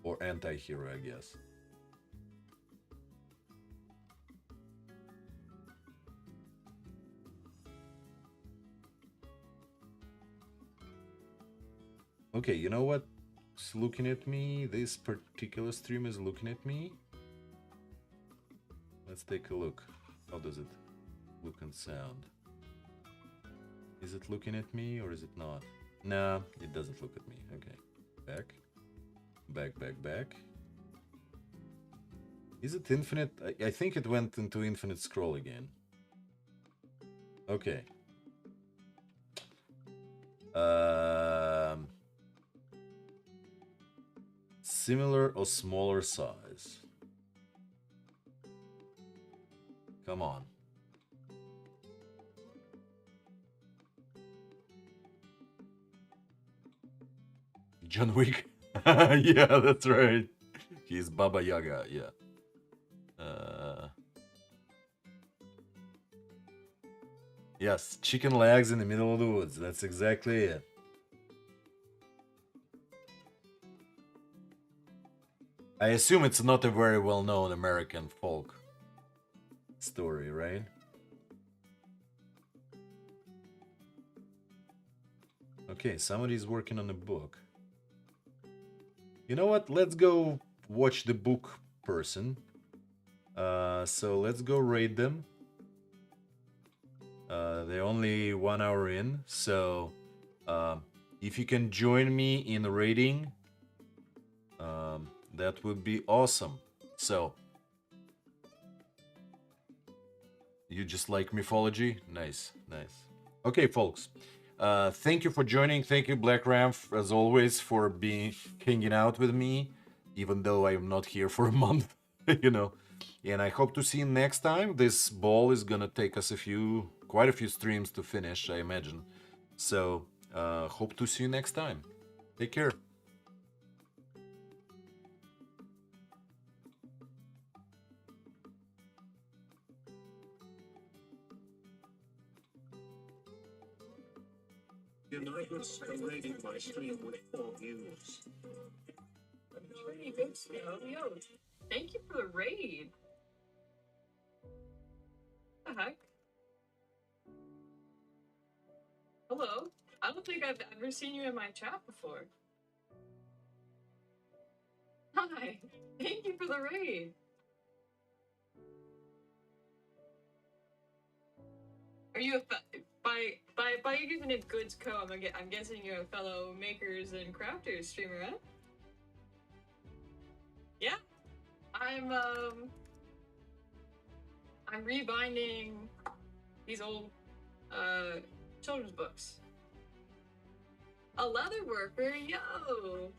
or anti-hero, I guess. Okay, you know what? It's looking at me. This particular stream is looking at me. Let's take a look. How does it look and sound? Is it looking at me or is it not? Nah, it doesn't look at me. Okay. Back. Back, back, back. Is it infinite? I think it went into infinite scroll again. Okay. Similar or smaller size? Come on. John Wick? Yeah, that's right. He's Baba Yaga, yeah. Yes, chicken legs in the middle of the woods. That's exactly it. I assume it's not a very well-known American folk story, right? Okay, somebody's working on a book. You know what? Let's go watch the book person. So let's go raid them. They're only 1 hour in, so if you can join me in raiding, that would be awesome. So, you just like mythology? Nice, nice. Okay, folks. Thank you for joining. Thank you, Black Ram, as always, for hanging out with me, even though I am not here for a month, you know. And I hope to see you next time. This ball is gonna take us quite a few streams to finish, I imagine. So, hope to see you next time. Take care. ChernyGoodsCo rating my stream with 4 views. Yo, thank you for the raid. What the heck? Hello? I don't think I've ever seen you in my chat before. Hi. Thank you for the raid. Are you by you using it ChernyGoodsCo? I'm guessing you're a fellow makers and crafters streamer, huh? Yeah. I'm rebinding these old children's books. A leather worker, yo!